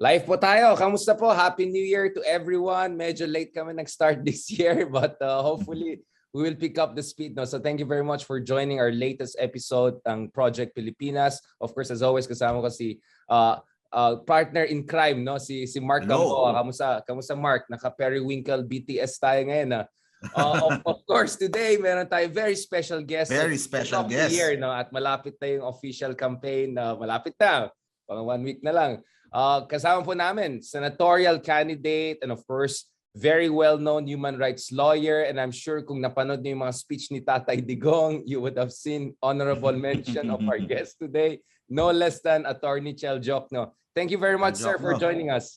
Live po tayo. Kamusta po? Happy New Year to everyone. Medyo late kami nag-start this year but hopefully we will pick up the speed. No? So thank you very much for joining our latest episode ng Project Pilipinas. Of course, as always, kasama ko si partner in crime, no? Si Mark Gamboa. Kamusta Mark? Naka-periwinkle BTS tayo ngayon. Of course, today meron tayo very special guest. Very special guest. Year, no? At malapit na yung official campaign. Malapit na. Pang 1 week na lang. Kasama po namin, senatorial candidate and of course, very well-known human rights lawyer. And I'm sure kung napanood niyo yung mga speech ni Tatay Digong, you would have seen honorable mention of our guest today, no less than Atty. Chel Diokno. Thank you very much, sir, for joining us.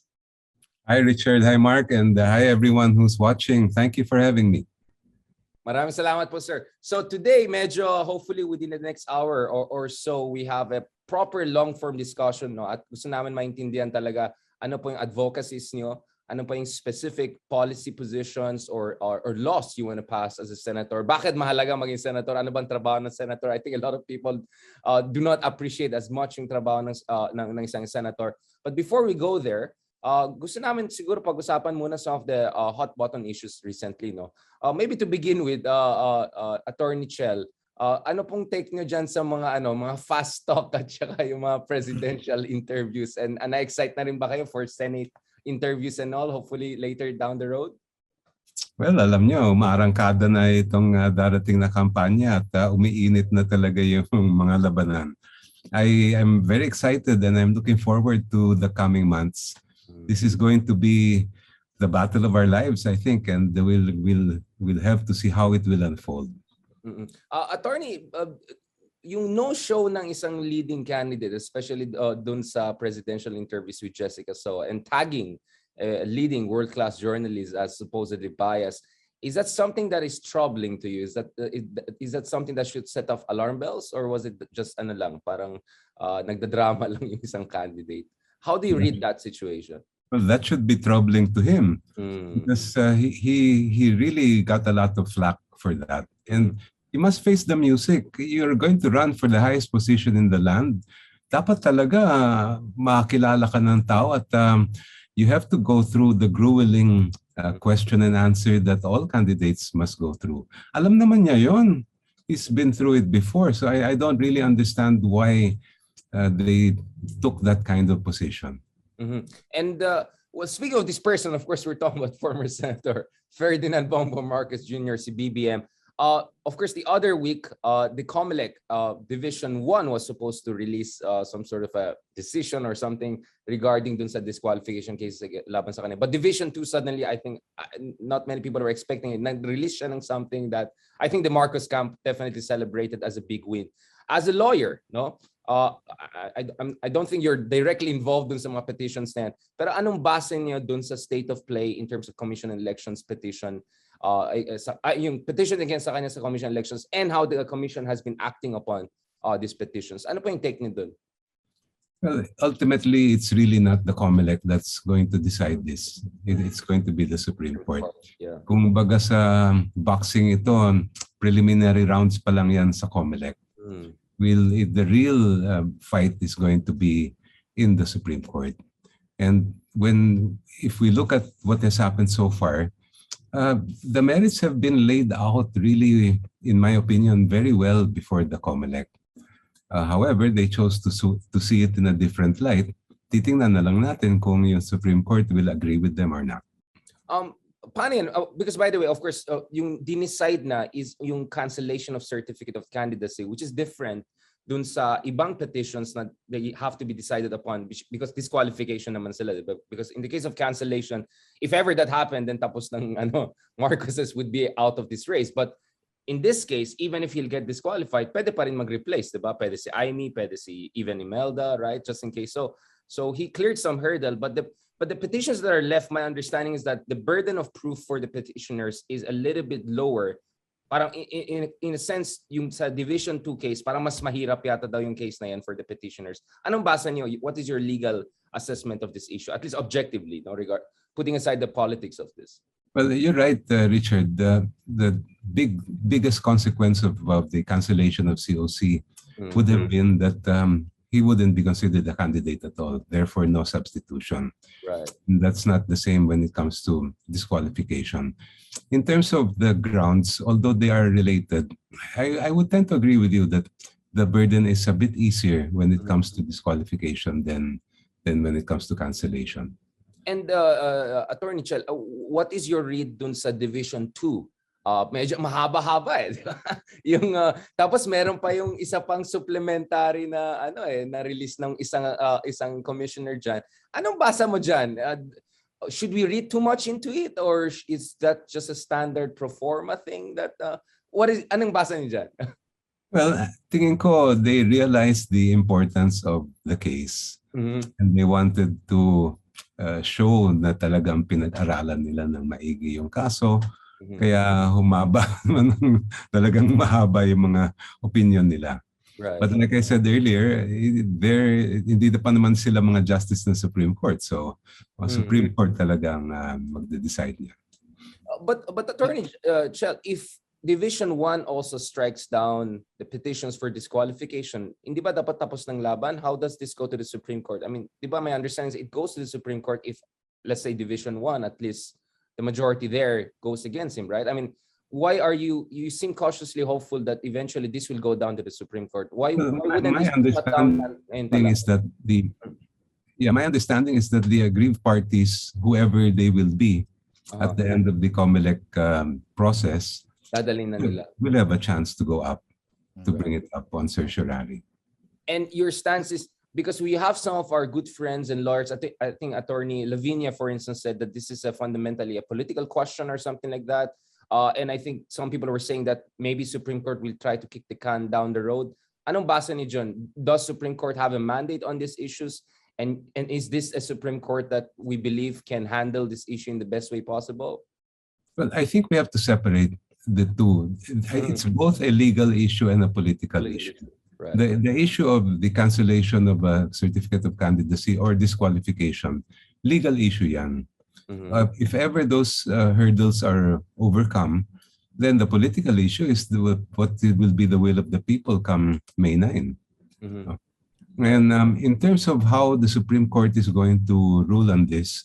Hi, Richard. Hi, Mark. And hi, everyone who's watching. Thank you for having me. Maraming salamat po, sir. So today, medyo hopefully within the next hour or so, we have a proper long-form discussion, no? At gusto namin maintindihan talaga ano po yung advocacies nyo, ano po yung specific policy positions or laws you want to pass as a senator. Bakit mahalaga maging senator? Ano bang trabaho ng senator? I think a lot of people do not appreciate as much yung trabaho ng isang senator. But before we go there, gusto namin siguro pag-usapan muna some of the hot button issues recently, no? Maybe to begin with, Atty. Chel, ano pong take nyo dyan sa mga fast talk at saka yung mga presidential interviews, and na-excite na rin ba kayo for Senate interviews and all, hopefully later down the road? Well, alam nyo, maarangkada na itong darating na kampanya at umiinit na talaga yung mga labanan. I am very excited and I'm looking forward to the coming months. This is going to be the battle of our lives, I think, and we'll have to see how it will unfold. Attorney, yung no-show ng isang leading candidate, especially dun sa presidential interviews with Jessica So, and tagging leading world-class journalists as supposedly biased, is that something that is troubling to you? Is that something that should set off alarm bells, or was it just parang nagdadrama lang yung isang candidate? How do you read that situation? Well, that should be troubling to him because he really got a lot of flack for that. And you must face the music. You're going to run for the highest position in the land. Dapat talaga makilala ka ng tao at you have to go through the grueling question and answer that all candidates must go through. Alam naman niya yon. He's been through it before. So I don't really understand why they took that kind of position. And well, speaking of this person, of course, we're talking about former Senator Ferdinand Bongbong Marcos Jr., si BBM. Of course, the other week, the COMELEC Division 1 was supposed to release some sort of a decision or something regarding dun sa disqualification cases laban sa kanila. But Division 2 suddenly, I think, not many people were expecting it. Nag-release siya ng something that I think the Marcos camp definitely celebrated as a big win. As a lawyer, no? I don't think you're directly involved dun sa mga petitions na yan. Pero anong base niyo dun sa state of play in terms of Commission on Elections petition, yung petition against sa kanya sa Commission on Elections, and how the Commission has been acting upon these petitions? Ano po yung take niyo dun? Well, ultimately, it's really not the COMELEC that's going to decide this. It's going to be the Supreme Court. Yeah. Kung baga sa boxing ito, preliminary rounds pa lang yan sa COMELEC. The real fight is going to be in the Supreme Court. And if we look at what has happened so far, the merits have been laid out really, in my opinion, very well before the COMELEC. However, they chose to see it in a different light. Titingnan na lang natin kung yung Supreme Court will agree with them or not. Paano yan? Because by the way, of course, yung dinicide na is yung cancellation of certificate of candidacy, which is different dun sa ibang petitions na they have to be decided upon because disqualification naman sila. Because in the case of cancellation, if ever that happened, then tapos ng Marcoses would be out of this race. But in this case, even if he'll get disqualified, pwede pa rin mag-replace, diba? Pwede si Amy, pwede si even Imelda, right? Just in case. So he cleared some hurdle, but the petitions that are left, my understanding is that the burden of proof for the petitioners is a little bit lower. Parang in a sense, yung sa Division 2 case, parang mas mahirap yata daw yung case na yan for the petitioners. Anong basa niyo? What is your legal assessment of this issue, at least objectively, no, putting aside the politics of this? Well, you're right, Richard. The biggest consequence of the cancellation of COC would have been that he wouldn't be considered a candidate at all. Therefore, no substitution. Right. And that's not the same when it comes to disqualification. In terms of the grounds, although they are related, I would tend to agree with you that the burden is a bit easier when it comes to disqualification than when it comes to cancellation. And Attorney Chel, what is your read dun sa Division 2? Medyo mahaba-haba di ba? Yung tapos meron pa yung isa pang supplementary na na release ng isang commissioner diyan. Anong basa mo diyan? Should we read too much into it, or is that just a standard pro forma thing that anong basa niyo diyan? Well, tingin ko they realized the importance of the case, and they wanted to show na talagang pinag-aralan nila ng maigi yung kaso. Kaya humaba talagang mahaba yung mga opinion nila. Right. But like I said earlier, hindi pa naman sila mga justice ng Supreme Court. So, Supreme Court talagang magde-decide niya. But Attorney Chel, if Division 1 also strikes down the petitions for disqualification, hindi ba dapat tapos ng laban? How does this go to the Supreme Court? I mean, di ba my understanding is it goes to the Supreme Court if, let's say, Division 1, at least the majority there goes against him, right? I mean, why are you seem cautiously hopeful that eventually this will go down to the Supreme Court? Why wouldn't my this cut down? My understanding is that the aggrieved parties, whoever they will be, at the end of the COMELEC process, will have a chance to go up, to bring it up on certiorari. And your stance is, because we have some of our good friends and lawyers, I think Attorney Lavinia, for instance, said that this is fundamentally a political question or something like that. And I think some people were saying that maybe Supreme Court will try to kick the can down the road. Anong basa ni John? Does Supreme Court have a mandate on these issues? And is this a Supreme Court that we believe can handle this issue in the best way possible? Well, I think we have to separate the two. It's both a legal issue and a political issue. Right. The issue of the cancellation of a certificate of candidacy or disqualification, legal issue yan. If ever those hurdles are overcome, then the political issue is what will be the will of the people come May 9. And in terms of how the Supreme Court is going to rule on this,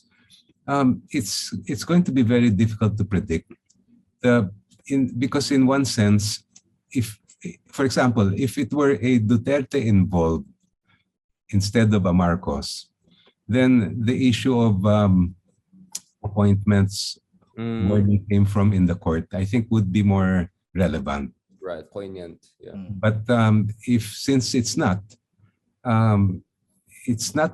it's going to be very difficult to predict. Because in one sense, for example, if it were a Duterte involved instead of a Marcos, then the issue of appointments, where they came from in the court, I think would be more relevant. Right, poignant. Yeah. But since it's not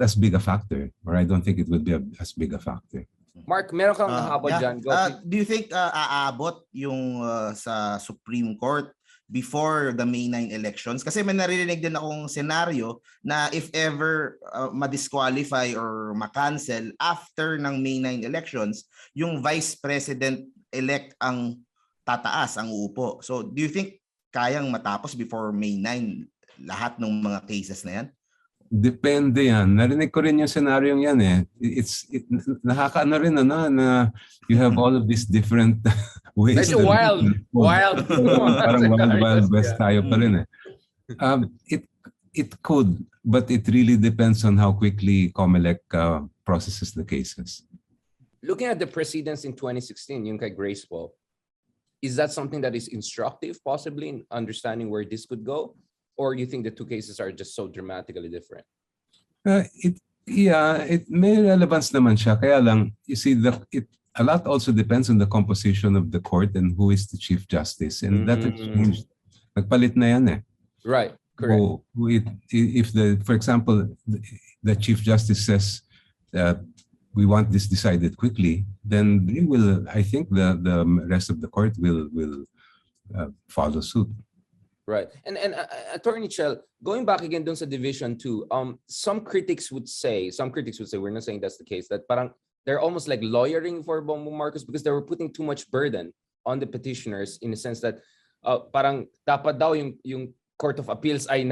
as big a factor, or I don't think it would be as big a factor. Mark, meron kang habol dyan. Do you think aabot yung sa Supreme Court before the May 9 elections? Kasi may naririnig din akong senaryo na if ever ma-disqualify or ma-cancel after ng May 9 elections, yung Vice President-elect ang tataas, ang uupo. So do you think kayang matapos before May 9 lahat ng mga cases na yan? Depende yan. Narinig ko rin yung scenario yan eh. Nakakaano rin na you have all of these different ways. Medyo wild. Parang wild west tayo pa rin eh. It could, but it really depends on how quickly COMELEC processes the cases. Looking at the precedents in 2016, yung kay Grace Paul, is that something that is instructive possibly in understanding where this could go? Or you think the two cases are just so dramatically different? It may relevance naman siya. Kaya lang, you see, a lot also depends on the composition of the court and who is the Chief Justice. And that has changed. Nagpalit na yan eh. Right, correct. For example, the Chief Justice says we want this decided quickly, then they will, I think the rest of the court will follow suit. Right. And Attorney Chel, going back again dun sa Division 2, some critics would say, we're not saying that's the case, that parang they're almost like lawyering for Bongbong Marcos because they were putting too much burden on the petitioners in the sense that parang dapat daw yung Court of Appeals ay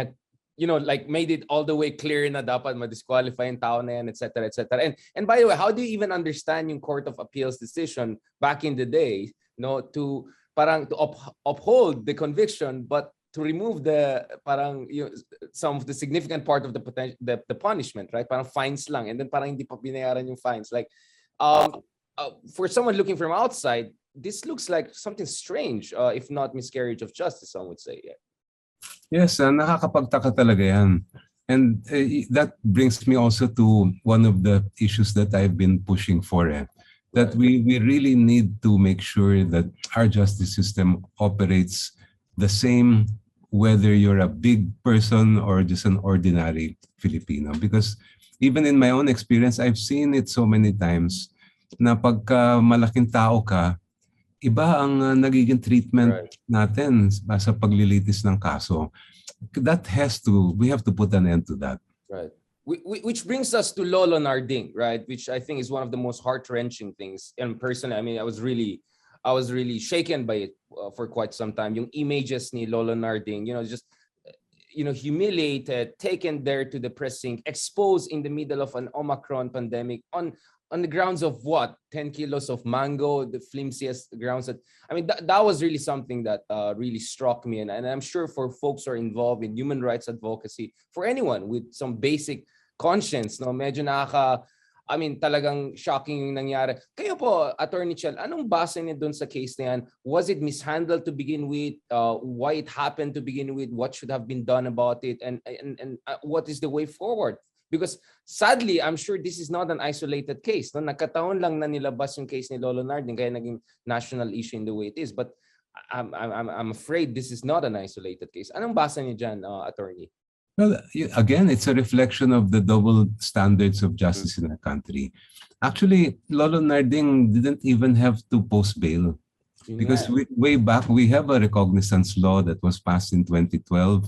made it all the way clear na dapat ma-disqualify yung tao na yan, etc., etc. And by the way, how do you even understand yung Court of Appeals decision back in the day, to uphold the conviction, but to remove some of the significant part of the potential the punishment, right? Parang fines lang, and then parang hindi pa binayaran yung fines. Like, for someone looking from outside, this looks like something strange, if not miscarriage of justice, some would say. Yeah. Yes, nakakapagtaka talaga yan. And that brings me also to one of the issues that I've been pushing for, that we really need to make sure that our justice system operates the same whether you're a big person or just an ordinary Filipino. Because even in my own experience, I've seen it so many times na pagka malaking tao ka, iba ang nagiging treatment natin sa paglilitis ng kaso. We have to put an end to that. Right. Which brings us to Lolo Narding, right? Which I think is one of the most heart-wrenching things. And personally, I mean, I was really shaken by it for quite some time. Yung images ni Lolo Narding, just humiliated, taken there to the precinct, exposed in the middle of an Omicron pandemic on the grounds of what? 10 kilos of mango, the flimsiest grounds. That was really something that really struck me. And I'm sure for folks who are involved in human rights advocacy, for anyone with some basic conscience, medyo talagang shocking yung nangyari. Kayo po, Attorney Chel, anong base niyo dun sa case na yan? Was it mishandled to begin with? Why it happened to begin with? What should have been done about it? And what is the way forward? Because sadly, I'm sure this is not an isolated case. No? Nagkataon lang na nilabas yung case ni Lolo Narding kaya naging national issue in the way it is. But I'm afraid this is not an isolated case. Anong basa niyo dyan, Attorney? Well, again, it's a reflection of the double standards of justice in our country. Actually, Lolo Narding didn't even have to post bail. Because way back, we have a recognizance law that was passed in 2012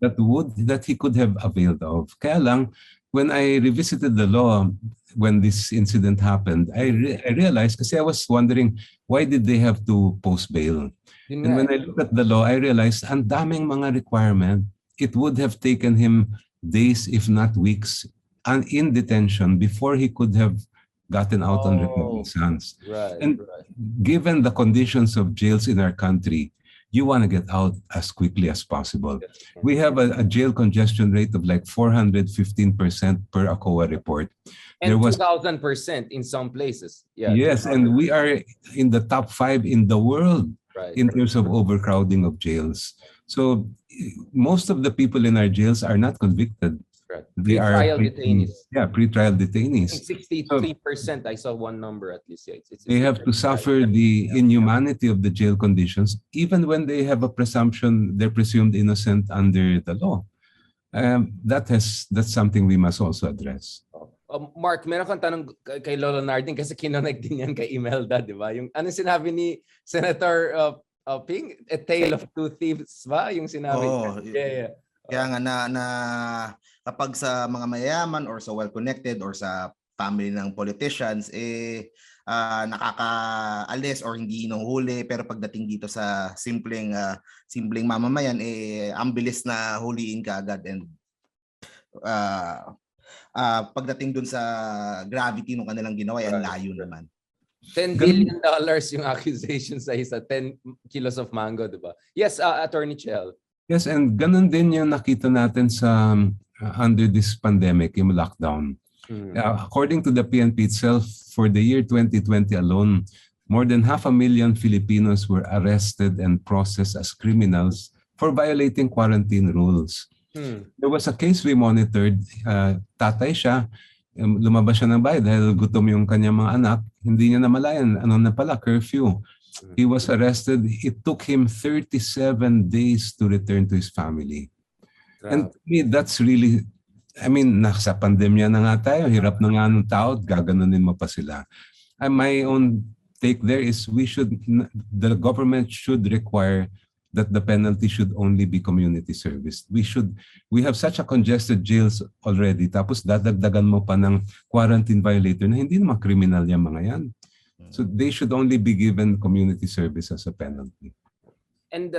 that he could have availed of. Kaya lang, when I revisited the law, when this incident happened, I realized, kasi I was wondering, why did they have to post bail? And when I looked at the law, I realized, ang daming mga requirement. It would have taken him days, if not weeks, in detention before he could have gotten out on recognizance. Given the conditions of jails in our country, you want to get out as quickly as possible. We have a jail congestion rate of like 415% per ACOA report. And 2,000% in some places. Yes, and we are in the top 5 in the world in terms of overcrowding of jails. So most of the people in our jails are not convicted. They are pre-trial detainees. Yeah, pre-trial detainees. 63%, I saw one number at least. They have to suffer the inhumanity of the jail conditions, even when they have a presumption they're presumed innocent under the law. That's something we must also address. Mark, meron kang tanong kay Lolo Narding kasi kinonect din yan kay Imelda, di ba? Yung ano sinabi ni Senator Ping? A tale of two thieves ba? Yung sinabi. Kaya nga na kapag sa mga mayayaman or sa well-connected or sa family ng politicians, nakakaalis or hindi hinuhuli, pero pagdating dito sa simpleng mamamayan, ang bilis na huliin ka agad. And pagdating dun sa gravity ng kanilang ginawa, ang layo naman. $10 billion yung accusation sa isa, 10 kilos of mango, diba? Yes, Attorney Chel. Yes, and ganun din yung nakita natin sa under this pandemic, yung lockdown. According to the PNP itself, for the year 2020 alone, more than 500,000 Filipinos were arrested and processed as criminals for violating quarantine rules. There was a case we monitored. Tatay siya, lumabas siya ng bahay dahil gutom yung kanyang mga anak. Hindi niya namalayan, ano na pala, curfew. He was arrested. It took him 37 days to return to his family. And to me, that's really, nasa pandemya na nga tayo, hirap na nga ng tao, gaganunin mo pa sila. And my own take there is the government should require that the penalty should only be community service. We have such a congested jails already, tapos dadagdagan mo pa ng quarantine violator na hindi naman criminal yung mga yan. So they should only be given community service as a penalty. And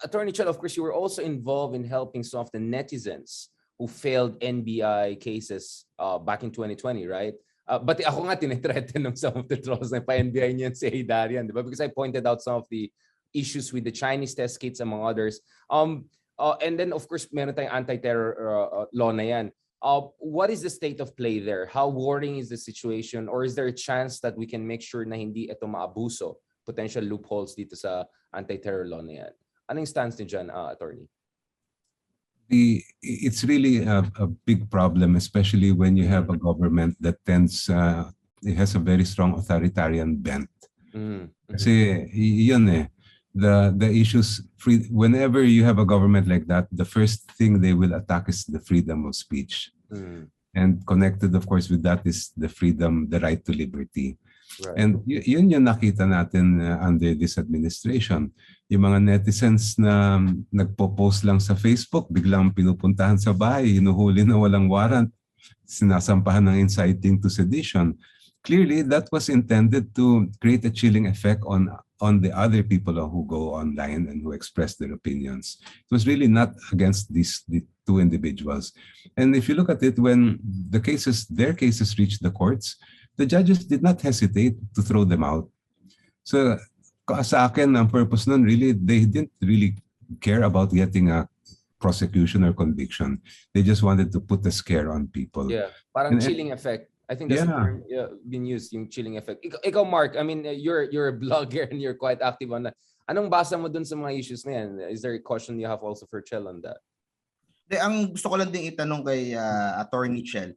Attorney Chel, of course, you were also involved in helping some of the netizens who failed NBI cases back in 2020, right? But ako nga tinitreaten ng some of the trolls na pa-NBI niyan si Darian, di ba? Because I pointed out some of the issues with the Chinese test kits, among others. And then, of course, meron tayong anti-terror law na yan. What is the state of play there? How worrying is the situation? Or is there a chance that we can make sure na hindi ito maabuso? Potential loopholes dito sa anti-terror law na yan. Anong stance niyo dyan, attorney? It's really a big problem, especially when you have a government that tends, it has a very strong authoritarian bent. Kasi yun eh, the issues, whenever you have a government like that, the first thing they will attack is the freedom of speech. And connected, of course, with that is the freedom, the right to liberty. Right. And yun yung nakita natin under this administration. Yung mga netizens na nagpo-post lang sa Facebook, biglang pinupuntahan sa bahay, hinuhuli na walang warrant, sinasampahan ng inciting to sedition. Clearly, that was intended to create a chilling effect on the other people who go online and who express their opinions. It was really not against the two individuals. And if you look at it, when their cases reached the courts, the judges did not hesitate to throw them out. So sa akin, ang purpose nun, really, they didn't really care about getting a prosecution or conviction. They just wanted to put a scare on people. Yeah, parang chilling effect. I think that's the term been used, yung chilling effect. Ikaw, Mark, I mean, you're a blogger and you're quite active on that. Anong basa mo dun sa mga issues na yan? Is there a question you have also for Chel on that? Ang gusto ko lang din itanong kay Attorney Chel,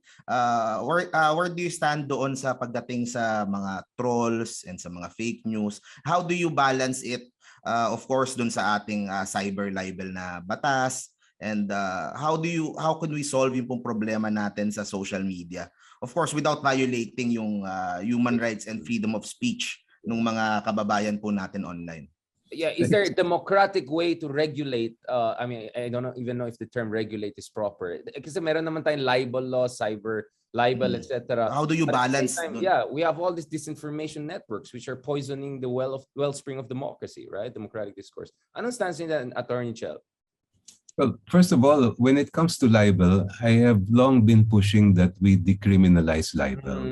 where do you stand doon sa pagdating sa mga trolls and sa mga fake news? How do you balance it, of course, doon sa ating cyber libel na batas? And how can we solve yung pong problema natin sa social media? Of course, without violating yung human rights and freedom of speech ng mga kababayan po natin online. Yeah, is there a democratic way to regulate? I mean, I don't even know if the term regulate is proper. Kasi meron naman tayong libel law, cyber libel, etc. How do you balance? Yeah, we have all these disinformation networks which are poisoning the wellspring of democracy, right? Democratic discourse. Anong stance niya, Attorney Chel? Well, first of all, when it comes to libel, I have long been pushing that we decriminalize libel,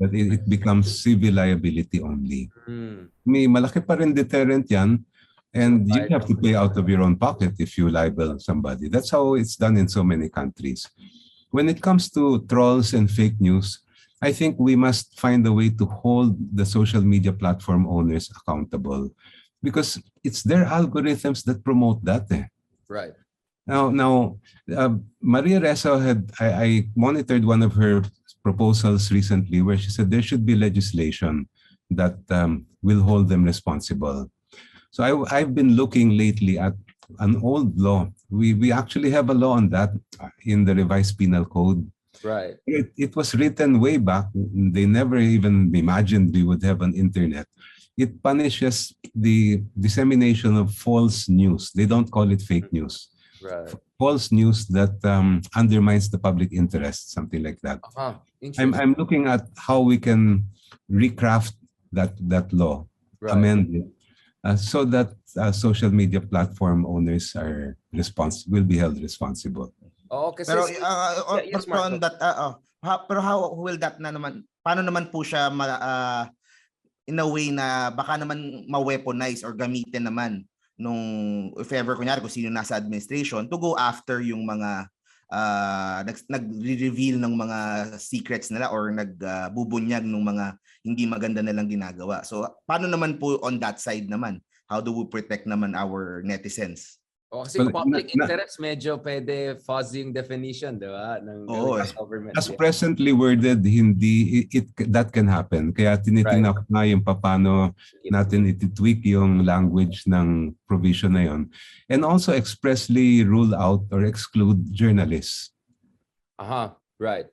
that it becomes civil liability only. May malaki pa rin deterrent yan, and you have to pay out of your own pocket if you libel somebody. That's how it's done in so many countries. When it comes to trolls and fake news, I think we must find a way to hold the social media platform owners accountable, because it's their algorithms that promote that. Right. Now, Maria Ressa I monitored one of her proposals recently where she said there should be legislation that will hold them responsible. So I've been looking lately at an old law. We actually have a law on that in the revised penal code. Right. It was written way back. They never even imagined we would have an internet. It punishes the dissemination of false news. They don't call it fake news. Right. False news that undermines the public interest, something like that. I'm looking at how we can recraft that law, right, amend it, so that social media platform owners will be held responsible. Oh, kasi pero on that, pero how will that na naman? Paano naman po siya in a way na baka naman ma-weaponize or gamitin naman nung, if ever, kunyari kung sino nasa administration, to go after yung mga nag-reveal ng mga secrets nila or nagbubunyag ng mga hindi maganda nilang ginagawa. So paano naman po on that side naman? How do we protect naman our netizens? Kasi public interest, medyo pwede fuzzy yung definition, di ba? Ng government. As presently worded, hindi that can happen. Kaya tinitingnan ko nga yung paano natin iti-tweak yung language ng provision na yun. And also expressly rule out or exclude journalists. Right.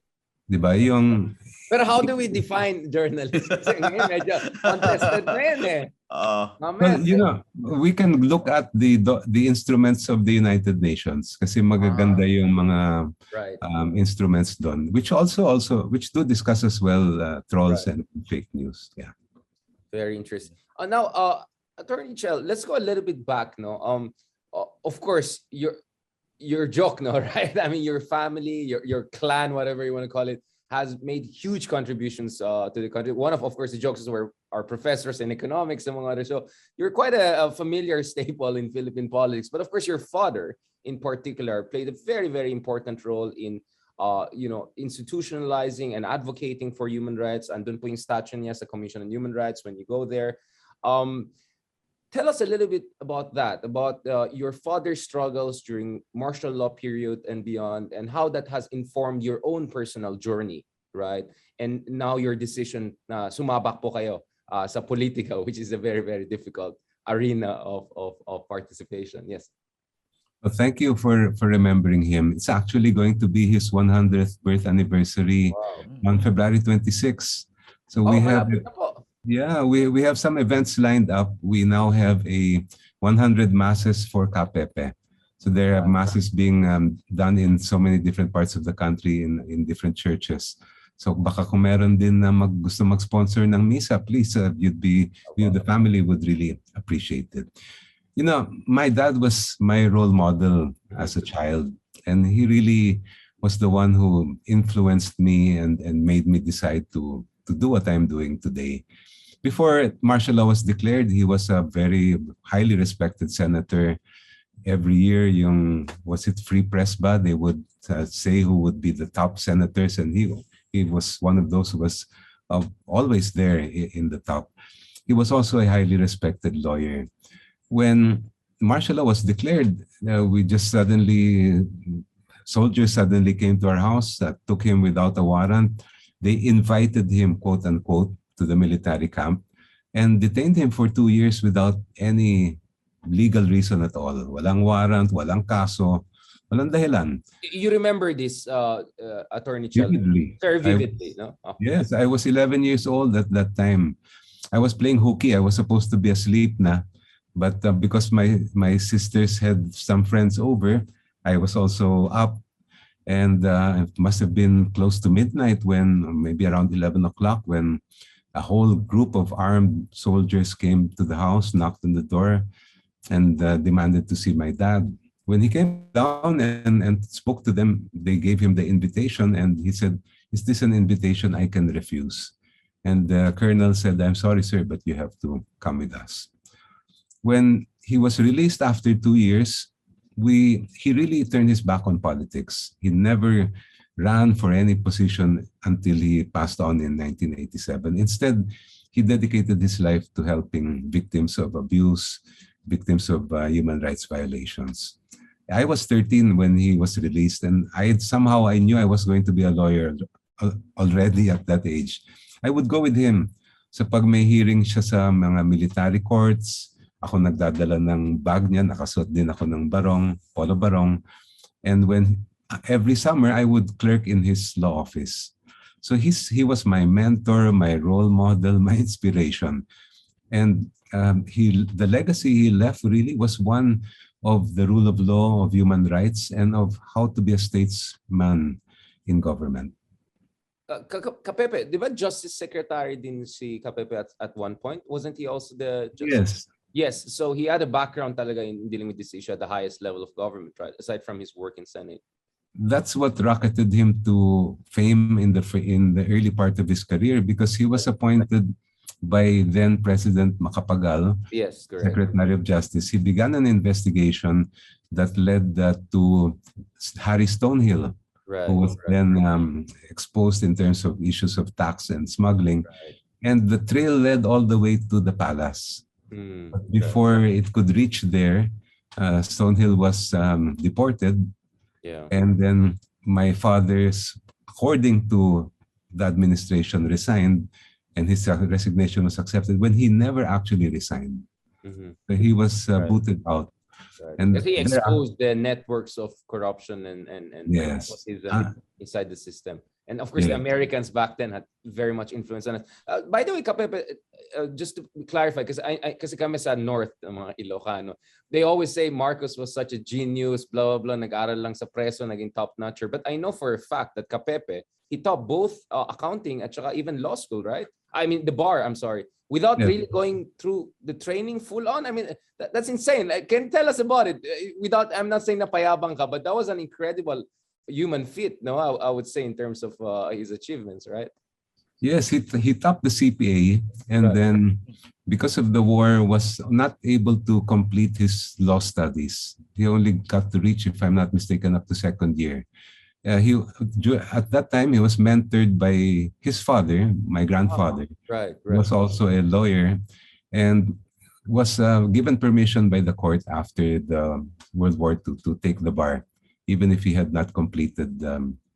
Di ba? Yung... Pero how do we define journalists? Kasi medyo contested na yun eh. Well, we can look at the instruments of the United Nations kasi magaganda yung mga instruments doon, which do discuss as well trolls and fake news. Yeah. Very interesting. Now, Attorney Chel, let's go a little bit back. No, of course, your joke, no, right? I mean, your family, your clan, whatever you want to call it, has made huge contributions to the country. One of course, the jokes were our professors in economics and other. So you're quite a familiar staple in Philippine politics. But of course, your father in particular played a very, very important role in institutionalizing and advocating for human rights. And dun po yung statue niya sa Commission on Human Rights when you go there. Tell us a little bit about that, about your father's struggles during martial law period and beyond, and how that has informed your own personal journey, right? And now your decision na sumabak po kayo sa politika, which is a very, very difficult arena of participation. Yes. Well, thank you for remembering him. It's actually going to be his 100th birth anniversary on February 26th. So we have... Yeah, we have some events lined up. We now have a 100 masses for KPP. So there are masses being done in so many different parts of the country in different churches. So baka kung meron din na gusto mag-sponsor ng misa, please, the family would really appreciate it. You know, my dad was my role model as a child, and he really was the one who influenced me and made me decide to do what I'm doing today. Before martial law was declared, he was a very highly respected senator. Every year, was it free press ba? They would say who would be the top senators, and he was one of those who was always there in the top. He was also a highly respected lawyer. When martial law was declared, soldiers suddenly came to our house, took him without a warrant. They invited him, quote unquote, to the military camp and detained him for 2 years without any legal reason at all. Walang warrant, walang kaso, walang dahilan. You remember this, Attorney Chel? Vividly. Very vividly, no? Oh. Yes, I was 11 years old at that time. I was playing hooky. I was supposed to be asleep na, but because my sisters had some friends over, I was also up. And it must have been close to midnight maybe around 11 o'clock when a whole group of armed soldiers came to the house, knocked on the door, and demanded to see my dad. When he came down and spoke to them, they gave him the invitation, and he said, "Is this an invitation I can refuse?" And the colonel said, "I'm sorry, sir, but you have to come with us." When he was released after 2 years, he really turned his back on politics. He never ran for any position until he passed on in 1987. Instead, he dedicated his life to helping victims of abuse, victims of human rights violations. I was 13 when he was released, and I knew I was going to be a lawyer already at that age. I would go with him. So pag may hearing siya sa mga military courts, ako nagdadala ng bag niya, nakasuot din ako ng barong, polo barong. And every summer, I would clerk in his law office. So he was my mentor, my role model, my inspiration. And the legacy he left really was one of the rule of law, of human rights, and of how to be a statesman in government. Kapepe, di ba Justice Secretary din si Kapepe at one point? Wasn't he also the Justice? Yes. Yes, so he had a background talaga in dealing with this issue at the highest level of government, right? Aside from his work in Senate. That's what rocketed him to fame in the early part of his career, because he was appointed by then President Macapagal, yes, correct, Secretary of Justice. He began an investigation that led to Harry Stonehill, right, who was then exposed in terms of issues of tax and smuggling. Right. And the trail led all the way to the palace. But before it could reach there, Stonehill was deported. Yeah. And then my father's, according to the administration, resigned, and his resignation was accepted when he never actually resigned. Mm-hmm. So he was booted out. Right. And because he exposed the networks of corruption and yes, inside the system. And of course, the Americans back then had very much influence on it. By the way, Kapepe, just to clarify, kasi kami sa North, mga Ilocano, they always say Marcos was such a genius, blah, blah, blah, nag-aral lang sa preso, naging top-notcher. But I know for a fact that Kapepe, he taught both accounting at saka even law school, right? I mean, the bar, I'm sorry. Without really going through the training full on. I mean, that's insane. Can you tell us about it? I'm not saying na payabang ka, but that was an incredible human feat, no, I would say, in terms of his achievements, right? Yes, he topped the CPA, and Right. then because of the war, was not able to complete his law studies. He only got to reach, if I'm not mistaken, up to second year. At that time he was mentored by his father, my grandfather. Right, He was also a lawyer, and was given permission by the court after the World War II to take the bar, even if he had not completed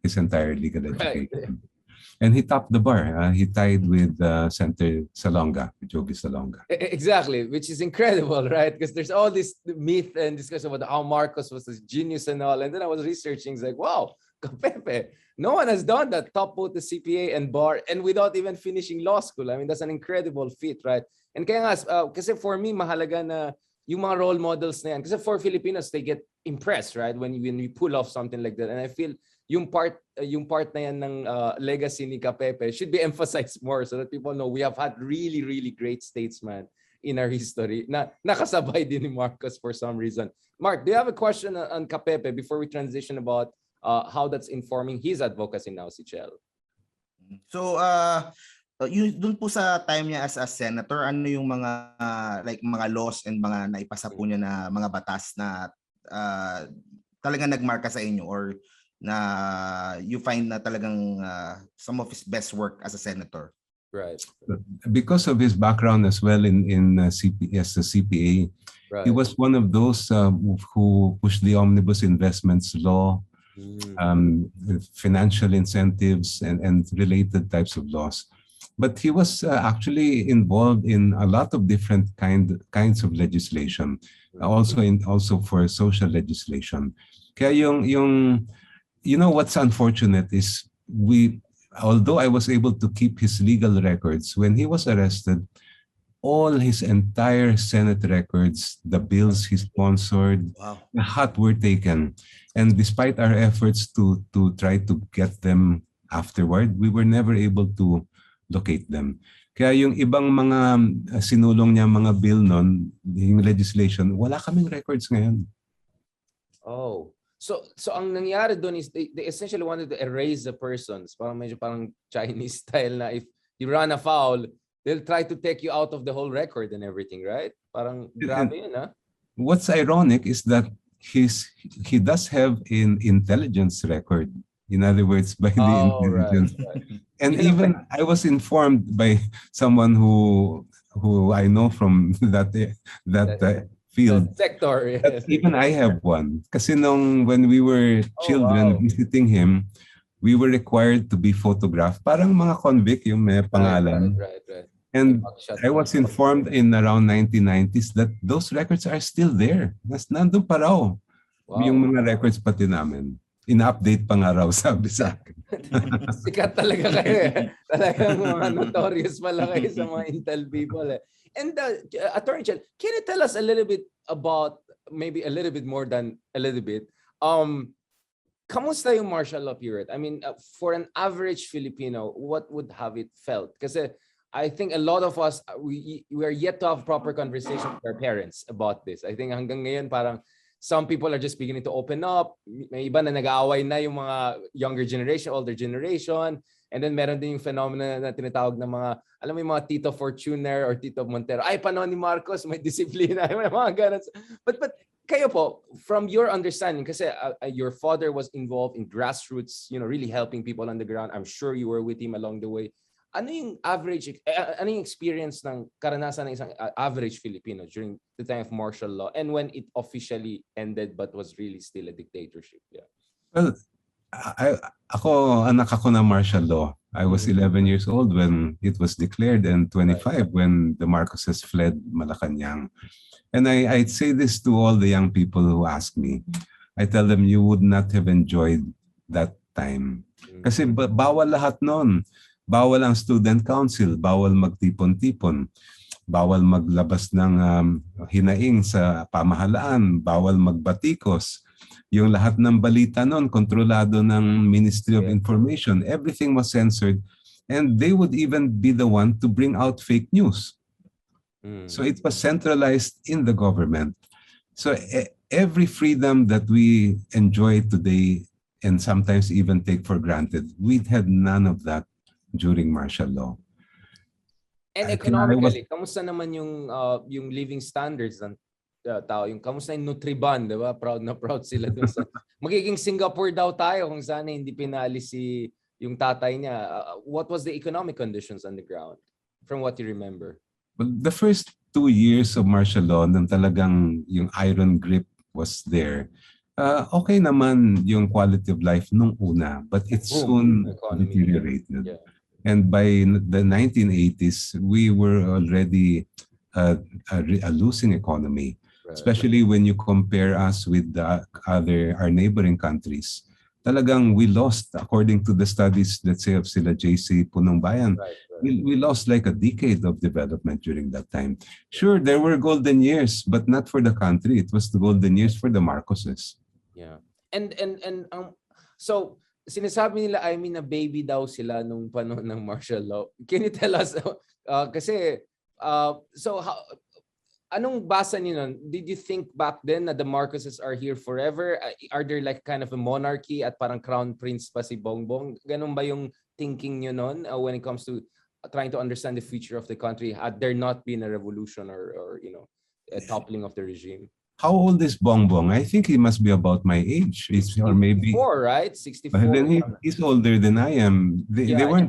his entire legal right. education. And he topped the bar. He tied with Senator Salonga, Joby Salonga. Exactly, which is incredible, right? Because there's all this myth and discussion about how Marcos was a genius and all. And then I was researching, it's like, wow, Kapepe, no one has done that, top both the CPA and bar, and without even finishing law school. I mean, that's an incredible feat, right? And kaya nga, kasi for me, mahalaga na yung mga role models na yan. Kasi for Filipinos, they get impressed, right? When we pull off something like that. And I feel yung part na yan ng legacy ni Kapepe should be emphasized more so that people know we have had really, really great statesmen in our history na nakasabay din ni Marcos for some reason. Mark, do you have a question on Kapepe before we transition about how that's informing his advocacy now, si Chel? So, dun po sa time niya as a senator, ano yung mga like mga laws and mga naipasa po niya na mga batas na talagang nagmarka sa inyo, or na you find na talagang some of his best work as a senator? Right. Because of his background as well in as a CPA, Right. he was one of those who pushed the omnibus investments law, financial incentives, and related types of laws. But he was actually involved in a lot of different kinds of legislation, also for social legislation. Kaya yung you know what's unfortunate is although I was able to keep his legal records, when he was arrested, all his entire Senate records, the bills he sponsored, lahat were taken. And despite our efforts to try to get them afterward, we were never able to locate them. Kaya yung ibang mga sinulong niya mga bill nun, yung legislation, wala kaming records ngayon. Oh. So ang nangyari doon is they essentially wanted to erase the persons. Parang Chinese style na if you run afoul, they'll try to take you out of the whole record and everything, right? Parang grabe yun, ha? What's ironic is that he does have an intelligence record. In other words, by the intelligence. Right. And even I was informed by someone who I know from that field. Sector, yes. Even I have one. Kasi when we were children visiting him, we were required to be photographed. Parang mga convict yung may pangalan. Right. And I was informed in around 1990s that those records are still there. Nandun pa raw. Wow. Yung mga records pati namin. In-update pa nga raw, sabi sa akin. Sikat talaga kayo. Talagang mga notorious pala kayo sa mga intel people. And Attorney Chel, can you tell us a little bit about, maybe a little bit more than a little bit, kamusta yung martial law period? I mean, for an average Filipino, what would have it felt? Kasi I think a lot of us, we are yet to have proper conversation with our parents about this. I think hanggang ngayon parang some people are just beginning to open up. May iba na nag-aaway na yung mga younger generation, older generation. And then meron din yung phenomena na tinatawag ng mga, alam mo yung mga Tito Fortuner or Tito Montero. Ay, panahon ni Marcos, may disiplina. May mga ganun. But kayo po, from your understanding, kasi your father was involved in grassroots, really helping people on the ground. I'm sure you were with him along the way. Ano yung average, ano yung experience ng karanasan ng isang average Filipino during the time of martial law and when it officially ended but was really still a dictatorship? Yeah. Well, anak ako ng martial law. I was 11 years old when it was declared and 25 when the Marcoses fled Malacanang. And I'd say this to all the young people who ask me. I tell them you would not have enjoyed that time. Kasi bawal lahat nun. Bawal ang student council, bawal magtipon-tipon, bawal maglabas ng hinaing sa pamahalaan, bawal magbatikos. Yung lahat ng balita noon, kontrolado ng Ministry of Information. Everything was censored. And they would even be the one to bring out fake news. So it was centralized in the government. So every freedom that we enjoy today and sometimes even take for granted. We had none of that during martial law. And I think I was- economically, kamusta naman yung living standards ng tao? Yung kamusta yung Nutriban, di ba? Proud na proud sila dun sa magiging Singapore daw tayo kung sana hindi pinali si yung tatay niya. What was the economic conditions on the ground from what you remember? But the first 2 years of martial law, nung talagang yung iron grip was there, okay naman yung quality of life nung una, but it soon deteriorated. Yeah. And by the 1980s, we were already a losing economy, Right. especially when you compare us with our neighboring countries. Talagang we lost, according to the studies, let's say of sila JC Punong Bayan, Right. we lost like a decade of development during that time. Sure, there were golden years, but not for the country. It was the golden years for the Marcoses. Yeah. And so sinasabi nila, I mean, a baby daw sila nung panahon ng martial law. Can you tell us kasi so how, anong basa niyo nun? Did you think back then that the Marcoses are here forever? Are there like kind of a monarchy at parang crown prince pa si Bongbong? Ganun ba yung thinking niyo nun when it comes to trying to understand the future of the country? Had there not been a revolution or you know, a toppling of the regime? How old is Bongbong? I think he must be about my age, or maybe 64, right? 64. Then he's older than I am. They were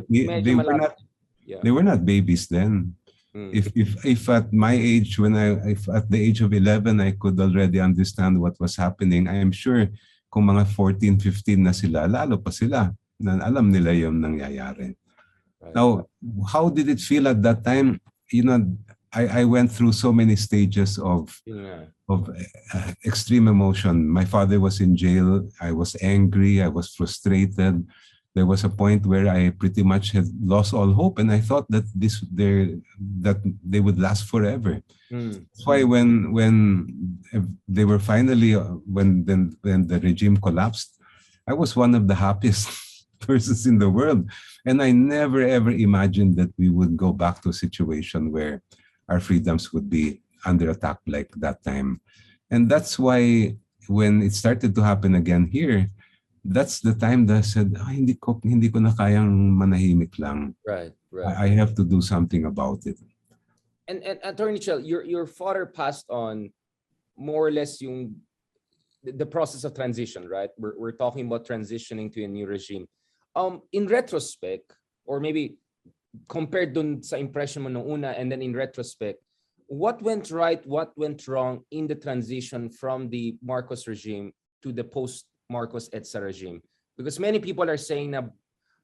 not babies then. If at my age, if at the age of 11 I could already understand what was happening, I am sure kung mga 14, 15 na sila, lalo pa sila na alam nila yung nangyayari. Right. Now, how did it feel at that time? You know, I went through so many stages of extreme emotion. My father was in jail. I was angry. I was frustrated. There was a point where I pretty much had lost all hope, and I thought that they would last forever. That's why when they were finally when the regime collapsed, I was one of the happiest persons in the world, and I never ever imagined that we would go back to a situation where our freedoms would be under attack like that time. And that's why when it started to happen again here, that's the time that I said, hindi ko na kayang manahimik lang. Right. I have to do something about it. And Attorney Chel, your father passed on more or less the process of transition, right? We're talking about transitioning to a new regime. In retrospect, or maybe compared dun sa impression mo nung una and then in retrospect, what went right, what went wrong in the transition from the Marcos regime to the post-Marcos EDSA regime? Because many people are saying na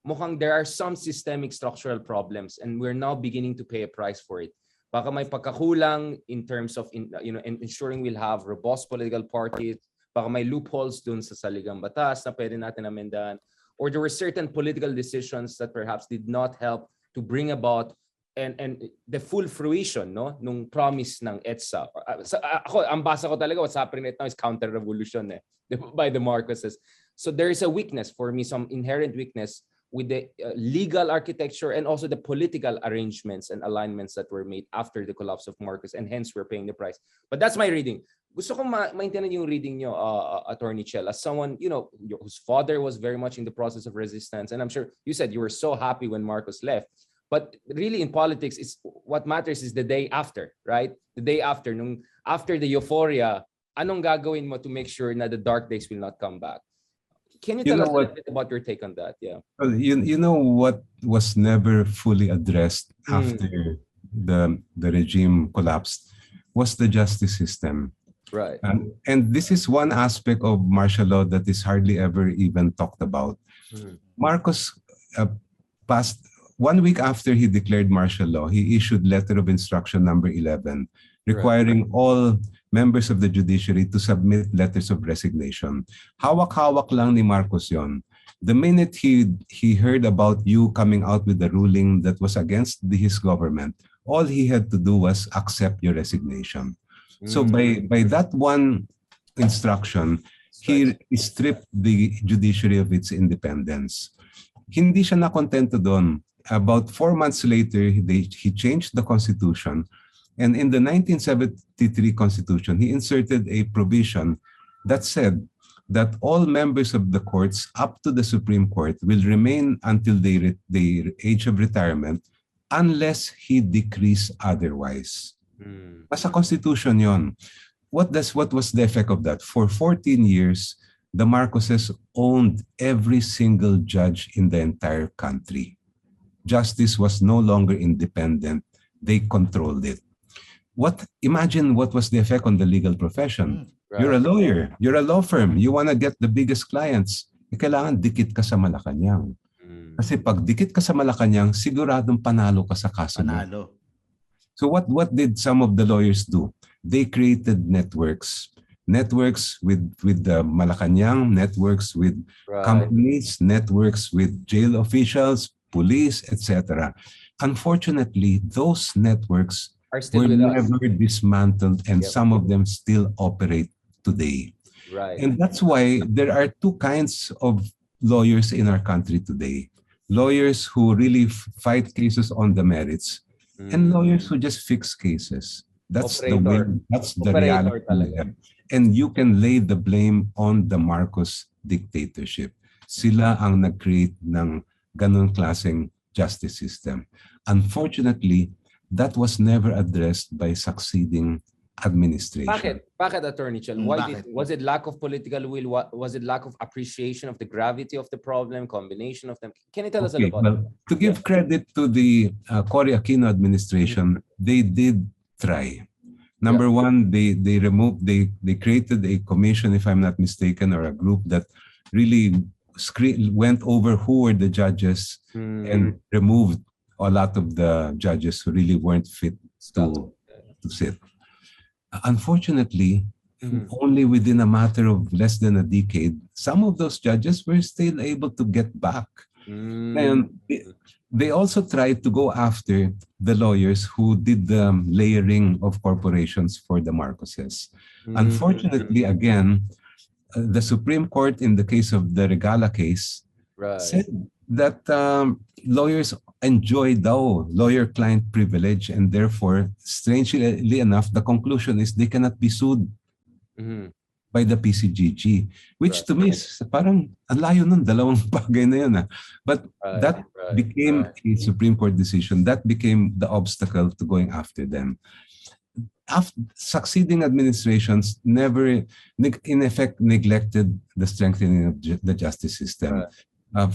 mukhang there are some systemic structural problems and we're now beginning to pay a price for it. Baka may pagkakulang in terms of ensuring we'll have robust political parties, baka may loopholes dun sa saligang batas na pwede natin amendahan, or there were certain political decisions that perhaps did not help to bring about and the full fruition nung promise ng EDSA. Ako, ang basa ko talaga, what's happening right now is counter-revolution by the Marcoses. So there is a weakness for me, some inherent weakness with the legal architecture and also the political arrangements and alignments that were made after the collapse of Marcos, and hence we're paying the price. But that's my reading. Gusto ko maintindihan yung reading nyo, Attorney Chel, as someone, whose father was very much in the process of resistance. And I'm sure you said you were so happy when Marcos left. But really in politics, what matters is the day after, right? The day after, after the euphoria, anong gagawin mo to make sure na the dark days will not come back? Can you tell us a little bit about your take on that? Yeah. Well, you know what was never fully addressed after the regime collapsed was the justice system. Right. And this is one aspect of martial law that is hardly ever even talked about. Marcos passed 1 week after he declared martial law, he issued letter of instruction number 11, requiring all members of the judiciary to submit letters of resignation. Hawak-hawak lang ni Marcos yon. The minute he heard about you coming out with the ruling that was against his government, all he had to do was accept your resignation. So by that one instruction, he stripped the judiciary of its independence. Hindi siya nakontento doon. About 4 months later, he changed the constitution. And in the 1973 constitution, he inserted a provision that said that all members of the courts up to the Supreme Court will remain until their age of retirement unless he decrees otherwise. Nasa Constitution yon. What was the effect of that? For 14 years, the Marcoses owned every single judge in the entire country. Justice was no longer independent. They controlled it. Imagine what was the effect on the legal profession. Right. You're a lawyer, you're a law firm, you want to get the biggest clients. Kailangan dikit ka sa Malacanang. Kasi pag dikit ka sa Malacanang, siguradong panalo ka sa kaso mo. Panalo. So what did some of the lawyers do? They created networks with the Malacanang, networks with companies, networks with jail officials, police, etc. Unfortunately, those networks were never dismantled, and some of them still operate today. Right. And that's why there are two kinds of lawyers in our country today. Lawyers who really fight cases on the merits, and lawyers who just fix cases. That's the way, that's the reality. And you can lay the blame on the Marcos dictatorship. Sila ang nag-create ng ganun klaseng justice system. Unfortunately, that was never addressed by succeeding administration. Bakit, Attorney Chel? Was it lack of political will? Was it lack of appreciation of the gravity of the problem, combination of them? Can you tell us a little about that? To give credit to the Cory Aquino administration, they did try. Number one, they created a commission, if I'm not mistaken, or a group that really went over who were the judges and removed a lot of the judges who really weren't fit to sit. Unfortunately, only within a matter of less than a decade, some of those judges were still able to get back. And they also tried to go after the lawyers who did the layering of corporations for the Marcoses. Unfortunately, again, the Supreme Court in the case of the Regala case said that lawyers enjoy lawyer-client privilege, and therefore, strangely enough, the conclusion is they cannot be sued by the PCGG, which to me is parang ang layo nun, dalawang bagay na yun. But that became a Supreme Court decision. That became the obstacle to going after them. Succeeding administrations never, in effect, neglected the strengthening of the justice system.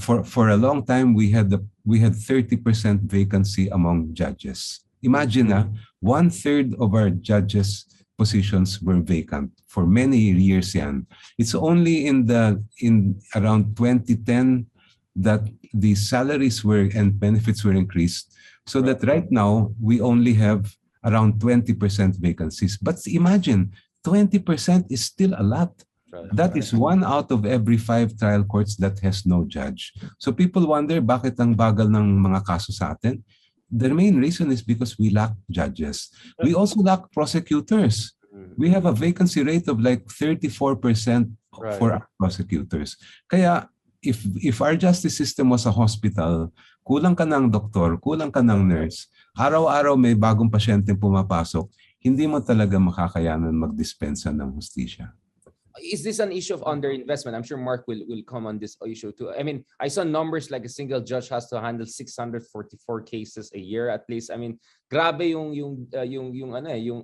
For a long time, we had 30% vacancy among judges. Imagine, 1/3 of our judges' positions were vacant for many years. It's only in around 2010 that the salaries and benefits were increased, so that right now we only have around 20% vacancies. But imagine, 20% is still a lot. That is 1 out of every 5 trial courts that has no judge. So people wonder, bakit ang bagal ng mga kaso sa atin? The main reason is because we lack judges. We also lack prosecutors. We have a vacancy rate of like 34% for our prosecutors. Kaya if our justice system was a hospital, kulang ka ng doktor, kulang ka ng nurse, araw-araw may bagong pasyenteng pumapasok, hindi mo talaga makakayanan magdispensa ng hustisya. Is this an issue of underinvestment? I'm sure Mark will come on this issue too. I mean, I saw numbers like a single judge has to handle 644 cases a year at least. I mean, grabe yung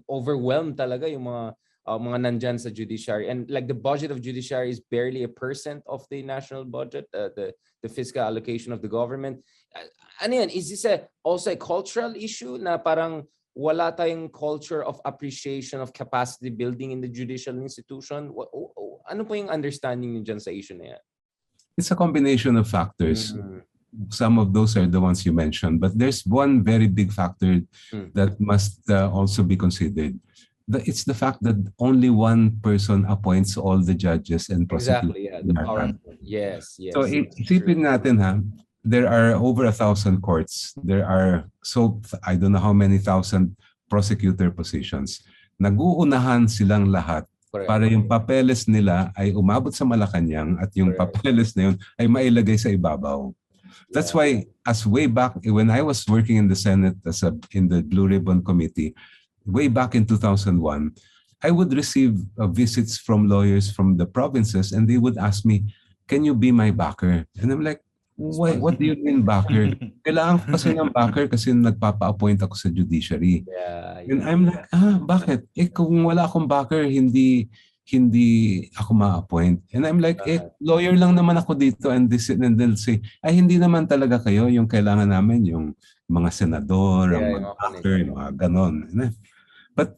overwhelmed talaga yung mga nandyan sa judiciary, and like the budget of judiciary is barely 1% of the national budget, the fiscal allocation of the government. Ano yan? Is this also a cultural issue na parang wala tayong culture of appreciation of capacity building in the judicial institution? Ano po yung understanding niyo dyan sa issue na yan? It's a combination of factors. Some of those are the ones you mentioned, but there's one very big factor that must also be considered. It's the fact that only one person appoints all the judges and prosecutors. Exactly, yeah. The power. Yes. So isipin natin there are over 1,000 courts. There are, I don't know how many thousand prosecutor positions. Nag-uunahan silang lahat para yung papeles nila ay umabot sa Malacanang at yung papeles na yun ay mailagay sa ibabaw. That's why, as way back, when I was working in the Senate in the Blue Ribbon Committee, way back in 2001, I would receive visits from lawyers from the provinces, and they would ask me, "Can you be my backer?" And I'm like, "Why? What do you mean backer?" Kailangan ko kasi ng backer kasi nagpapa-appoint ako sa judiciary. Yeah, And yeah. I'm like, bakit? Kung wala akong backer, hindi ako ma-appoint. And I'm like, lawyer lang naman ako dito. And they'll say, ay, hindi naman talaga kayo. Yung kailangan namin, yung mga senador, ang mga backer, mga ganon. But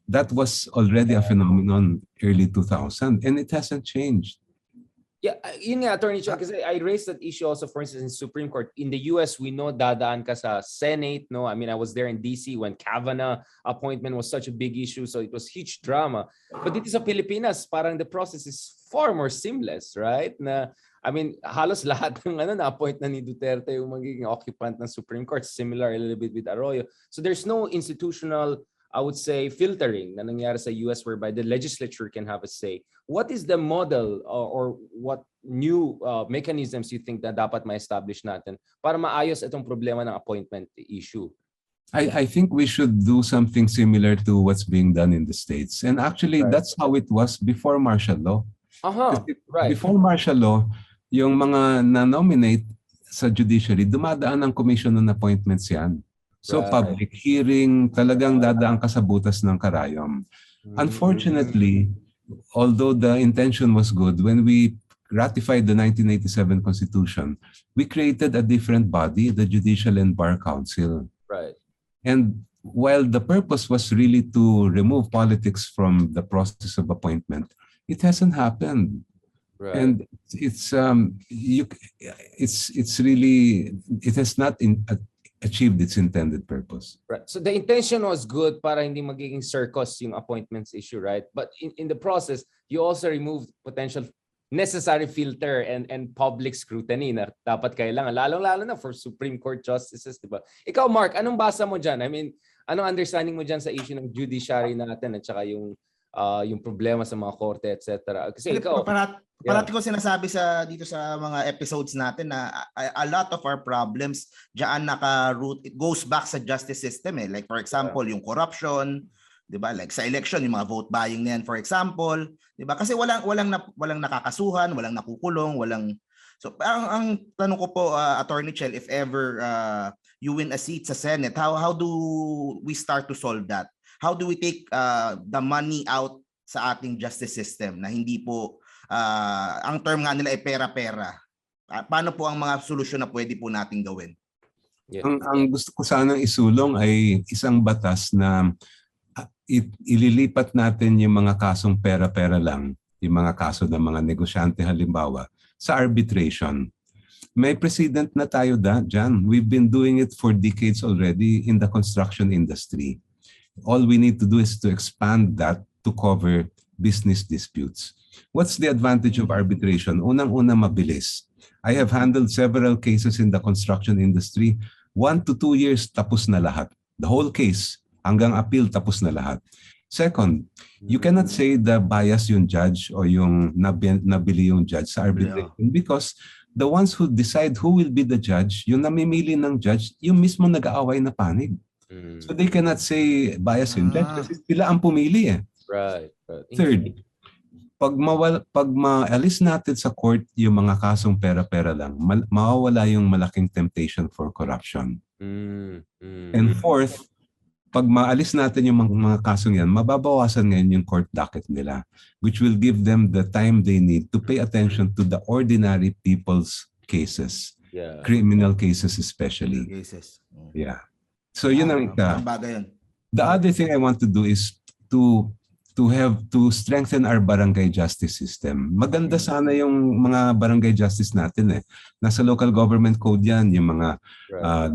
that was already a phenomenon early 2000, and it hasn't changed. Yeah, yun nga, Attorney Chel, kasi I raised that issue also, for instance, in Supreme Court. In the US, we know dadaan ka sa Senate, no? I mean, I was there in DC when Kavanaugh appointment was such a big issue, so it was huge drama. But dito sa Pilipinas, parang the process is far more seamless, right? Na, I mean, halos lahat ng na-appoint na ni Duterte yung magiging occupant ng Supreme Court, similar a little bit with Arroyo. So there's no institutional, I would say, filtering na nangyari sa US whereby the legislature can have a say. What is the model or what new mechanisms you think na dapat ma-establish natin para maayos itong problema ng appointment issue? I think we should do something similar to what's being done in the States. And actually, that's how it was before martial law. Right. Before martial law, yung mga na-nominate sa judiciary, dumadaan ng commission on appointments yan. So public hearing, talagang dadaan ka sa butas ng karayom. Unfortunately, although the intention was good, when we ratified the 1987 Constitution, we created a different body, the Judicial and Bar Council. Right. And while the purpose was really to remove politics from the process of appointment, it hasn't happened. Right. And it's really, it has not achieved its intended purpose. Right. So the intention was good para hindi magiging circus yung appointments issue, right? But in the process, you also removed potential necessary filter and public scrutiny na dapat kailangan, lalong-lalo na for Supreme Court justices, di ba? Ikaw, Mark, anong basa mo dyan? I mean, anong understanding mo dyan sa issue ng judiciary natin at saka yung problema sa mga korte, etc. Kasi ikaw... Parati ko sinasabi dito sa mga episodes natin na a lot of our problems diyan naka-root, it goes back sa justice system eh. Like for example, yung corruption, 'di ba? Like sa election, yung mga vote buying na yan, for example, 'di ba? Kasi walang nakakasuhan, walang nakukulong, So ang tanong ko po, Attorney Chel, if ever you win a seat sa Senate, how do we start to solve that? How do we take the money out sa ating justice system na hindi po ang term nga nila ay pera-pera? Paano po ang mga solusyon na pwede po nating gawin? Yeah. Ang gusto ko sanang isulong ay isang batas na ililipat natin yung mga kasong pera-pera lang, yung mga kaso ng mga negosyante halimbawa, sa arbitration. May precedent na tayo dyan. We've been doing it for decades already in the construction industry. All we need to do is to expand that to cover business disputes. What's the advantage of arbitration? Unang-una, mabilis. I have handled several cases in the construction industry. 1 to 2 years, tapos na lahat. The whole case, hanggang appeal, tapos na lahat. Second, you cannot say the bias yung judge o yung nabili yung judge sa arbitration because the ones who decide who will be the judge, yung namimili ng judge, yung mismo nag-aaway na panig. So they cannot say bias yung judge kasi sila ang pumili eh. Right. Third, pag maalis natin sa court yung mga kasong pera-pera lang, mawawala yung malaking temptation for corruption. And fourth, pag maalis natin yung mga kasong yan, mababawasan ngayon yung court docket nila, which will give them the time they need to pay attention to the ordinary people's cases, criminal cases especially. Yeah. So yun ang ika. The other thing I want to do is to strengthen our barangay justice system. Maganda sana yung mga barangay justice natin eh. Nasa local government code yan, yung mga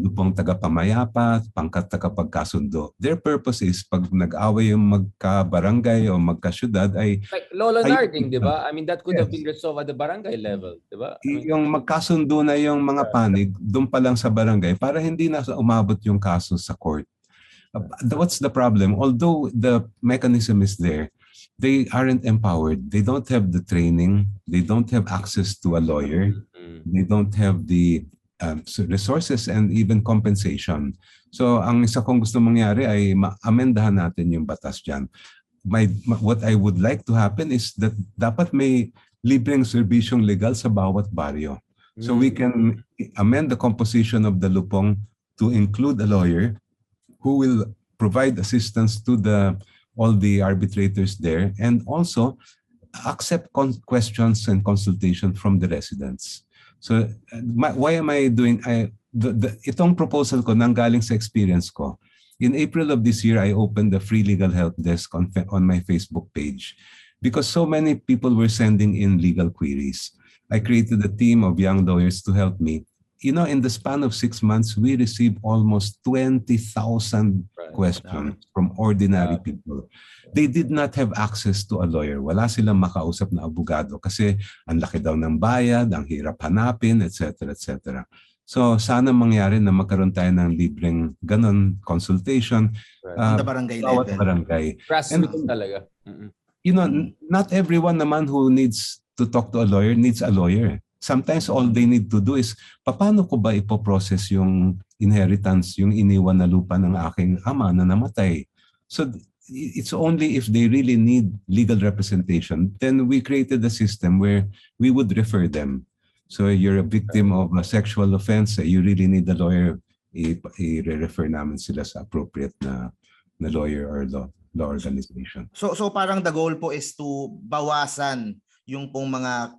lupang taga-pamayapa, pangkat taga-pagkasundo. Their purpose is pag nag-away yung magka-barangay o magka-syudad ay... Like Lolo Narding, di ba? I mean, that could have been resolved at the barangay level, di ba? Yung magkasundo na yung mga panig, doon pa lang sa barangay para hindi na umabot yung kaso sa court. What's the problem? Although the mechanism is there, they aren't empowered. They don't have the training. They don't have access to a lawyer. They don't have the resources and even compensation. So ang isa kong gusto mangyari ay ma-amendahan natin yung batas dyan. what I would like to happen is that dapat may libreng serbisyong legal sa bawat baryo. So we can amend the composition of the lupong to include a lawyer who will provide assistance to all the arbitrators there, and also accept questions and consultation from the residents. So why am I doing itong proposal ko nanggaling sa experience ko. In April of this year, I opened the free legal help desk on my Facebook page because so many people were sending in legal queries. I created a team of young lawyers to help me. You know, in the span of 6 months, we received almost 20,000 questions from ordinary people. They did not have access to a lawyer. Wala silang makausap na abogado kasi ang laki daw ng bayad, ang hirap hanapin, etc. etc. So sana mangyari na magkaroon tayo ng libreng ganon consultation on the barangay level. Barangay. Grassroots talaga. You know, not everyone naman who needs to talk to a lawyer needs a lawyer. Sometimes all they need to do is, paano ko ba ipoprocess yung inheritance, yung iniwan na lupa ng aking ama na namatay? So it's only if they really need legal representation, then we created a system where we would refer them. So you're a victim of a sexual offense, you really need a lawyer, i-refer namin sila sa appropriate na lawyer or law organization. So parang the goal po is to bawasan yung pong mga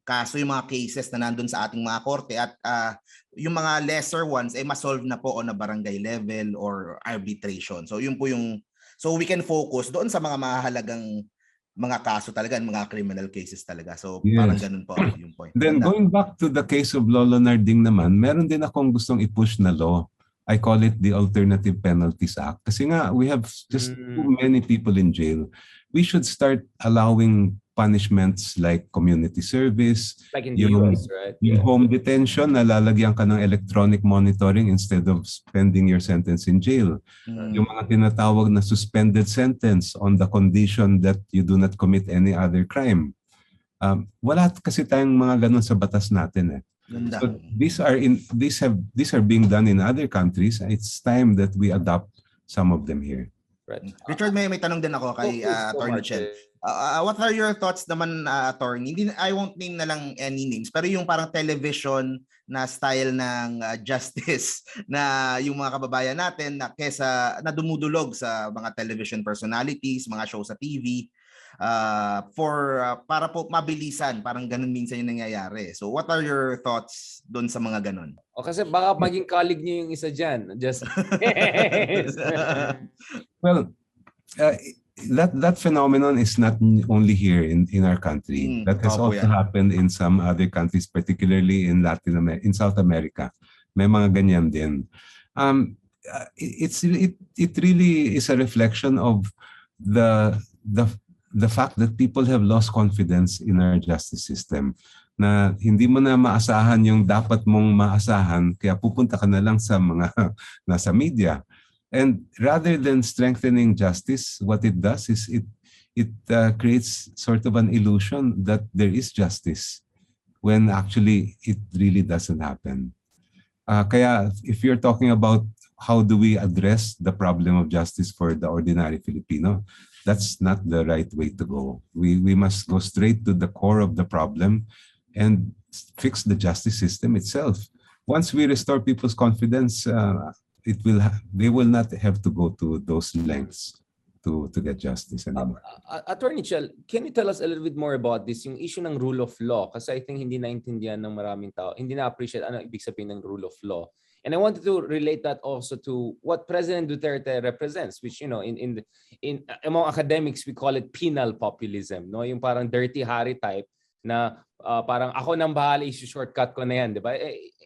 kaso, yung mga cases na nandun sa ating mga korte at yung mga lesser ones ay ma-solve na po on a barangay level or arbitration. So yun po so we can focus doon sa mga mahalagang mga kaso talaga, mga criminal cases talaga. So parang ganun po yung point. Then going back to the case of Lolo Narding naman, meron din akong gustong i-push na law. I call it the Alternative Penalties Act. Kasi nga, we have just too many people in jail. We should start allowing punishments like community service, like in the US, right? Yung home detention, na lalagyan ka ng electronic monitoring instead of spending your sentence in jail. Yung mga tinatawag na suspended sentence on the condition that you do not commit any other crime. Wala kasi tayong mga ganun sa batas natin. So these are being done in other countries. It's time that we adopt some of them here. Right. Richard, may tanong din ako kay Atty. Chel. What are your thoughts naman, attorney? I won't name na lang any names, pero yung parang television na style ng justice na yung mga kababayan natin na na dumudulog sa mga television personalities, mga show sa TV, para po mabilisan, parang ganun minsan yung nangyayari. So what are your thoughts doon sa mga ganun? O kasi baka maging colleague niyo yung isa dyan. Just well, that phenomenon is not only here in our country. That has also happened in some other countries, particularly in in South America. May mga ganyan din. It really is a reflection of the fact that people have lost confidence in our justice system, na hindi mo na maasahan yung dapat mong maasahan, kaya pupunta ka na lang sa mga nasa media. And rather than strengthening justice, what it does is it creates sort of an illusion that there is justice when actually it really doesn't happen. Kaya if you're talking about how do we address the problem of justice for the ordinary Filipino, that's not the right way to go. We must go straight to the core of the problem and fix the justice system itself. Once we restore people's confidence, they will not have to go to those lengths to get justice anymore. Attorney Chel, can you tell us a little bit more about this, yung issue ng rule of law? Kasi I think hindi naintindihan ng maraming tao, hindi na-appreciate ano ibig sabihin ng rule of law. And I wanted to relate that also to what President Duterte represents, which, you know, in among academics, we call it penal populism, no? Yung parang dirty Harry type na parang ako nang bahala, issue shortcut ko na yan, di ba?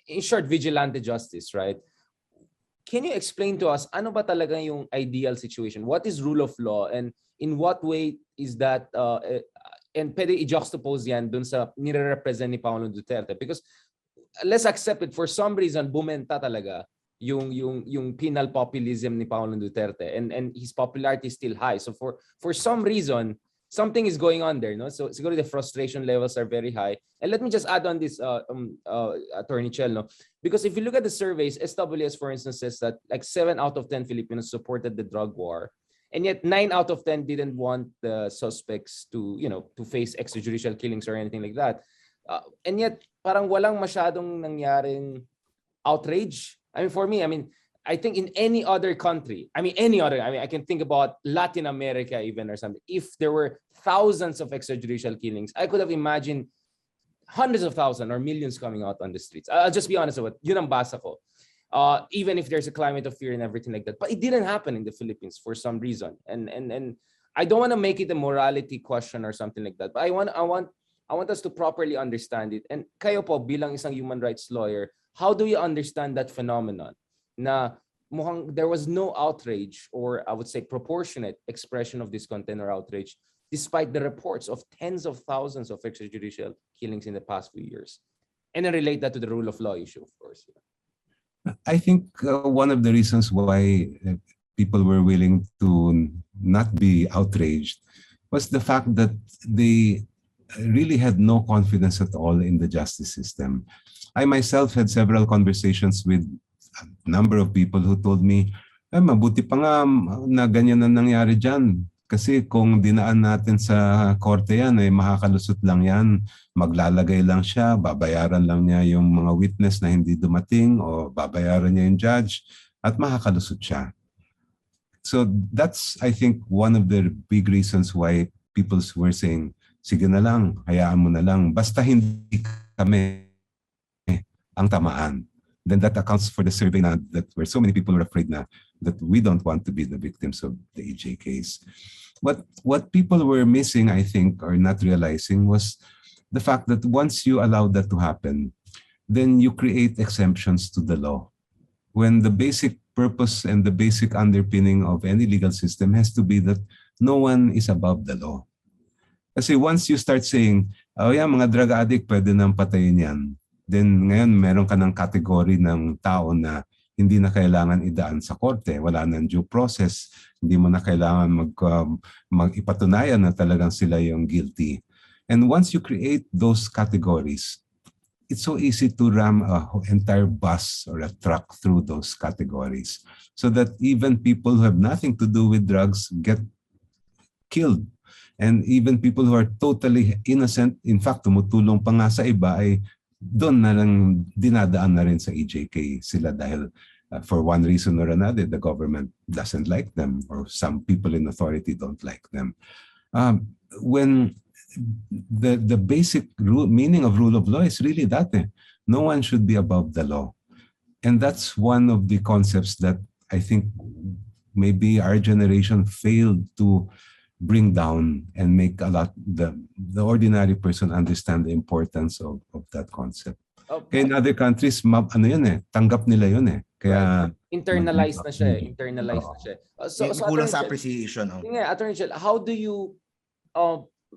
In short, vigilante justice, right? Can you explain to us, ano ba talaga yung ideal situation? What is rule of law and in what way is that, and pwede i-juxtapose yan dun sa nire-represent ni Pangulong Duterte? Because let's accept it, for some reason, bumenta talaga yung penal populism ni Pangulong Duterte and his popularity is still high. So for some reason, something is going on there, no? So siguro the frustration levels are very high. And let me just add on this, Attorney Chel, no? Because if you look at the surveys, SWS, for instance, says that like 7 out of 10 Filipinos supported the drug war. And yet 9 out of 10 didn't want the suspects to, to face extrajudicial killings or anything like that. And yet parang walang masyadong nangyaring outrage. I mean, for me, I think in any other country, I can think about Latin America even or something. If there were thousands of extrajudicial killings, I could have imagined hundreds of thousands or millions coming out on the streets. I'll just be honest with you. Yun ang basa ko. Even if there's a climate of fear and everything like that. But it didn't happen in the Philippines for some reason. And I don't want to make it a morality question or something like that. But I want us to properly understand it. And kayo po bilang isang human rights lawyer, how do you understand that phenomenon? Na mukhang there was no outrage, or I would say proportionate expression of discontent or outrage, despite the reports of tens of thousands of extrajudicial killings in the past few years. And then relate that to the rule of law issue, of course. I think one of the reasons why people were willing to not be outraged was the fact that they really had no confidence at all in the justice system. I myself had several conversations with a number of people who told me, mabuti pa nga na ganyan na nangyari dyan. Kasi kung dinaan natin sa korte yan, makakalusot lang yan. Maglalagay lang siya, babayaran lang niya yung mga witness na hindi dumating o babayaran niya yung judge at makakalusot siya. So that's, I think, one of the big reasons why people were saying, sige na lang, hayaan mo na lang. Basta hindi kami ang tamaan. Then that accounts for the survey na that where so many people were afraid na that we don't want to be the victims of the EJ case. What people were missing, I think, or not realizing was the fact that once you allow that to happen, then you create exemptions to the law. When the basic purpose and the basic underpinning of any legal system has to be that no one is above the law. Kasi once you start saying, oh yeah, mga drug addict, pwede nang patayin yan. Then ngayon meron ka ng category ng tao na hindi na kailangan idaan sa korte. Wala nang due process. Hindi mo na kailangan mag-ipatunayan na talagang sila yung guilty. And once you create those categories, it's so easy to ram an entire bus or a truck through those categories so that even people who have nothing to do with drugs get killed. And even people who are totally innocent, in fact, tumutulong pa nga sa iba ay doon na lang dinadaan na rin sa EJK sila dahil for one reason or another, the government doesn't like them or some people in authority don't like them. When the basic meaning of rule of law is really that. No one should be above the law. And that's one of the concepts that I think maybe our generation failed to bring down and make a lot the ordinary person understand the importance of that concept. Kaya in other countries, tanggap nila yun Kaya internalized na siya Internalized na siya. So kulang sa appreciation. Yeah, Attorney Chel, how do you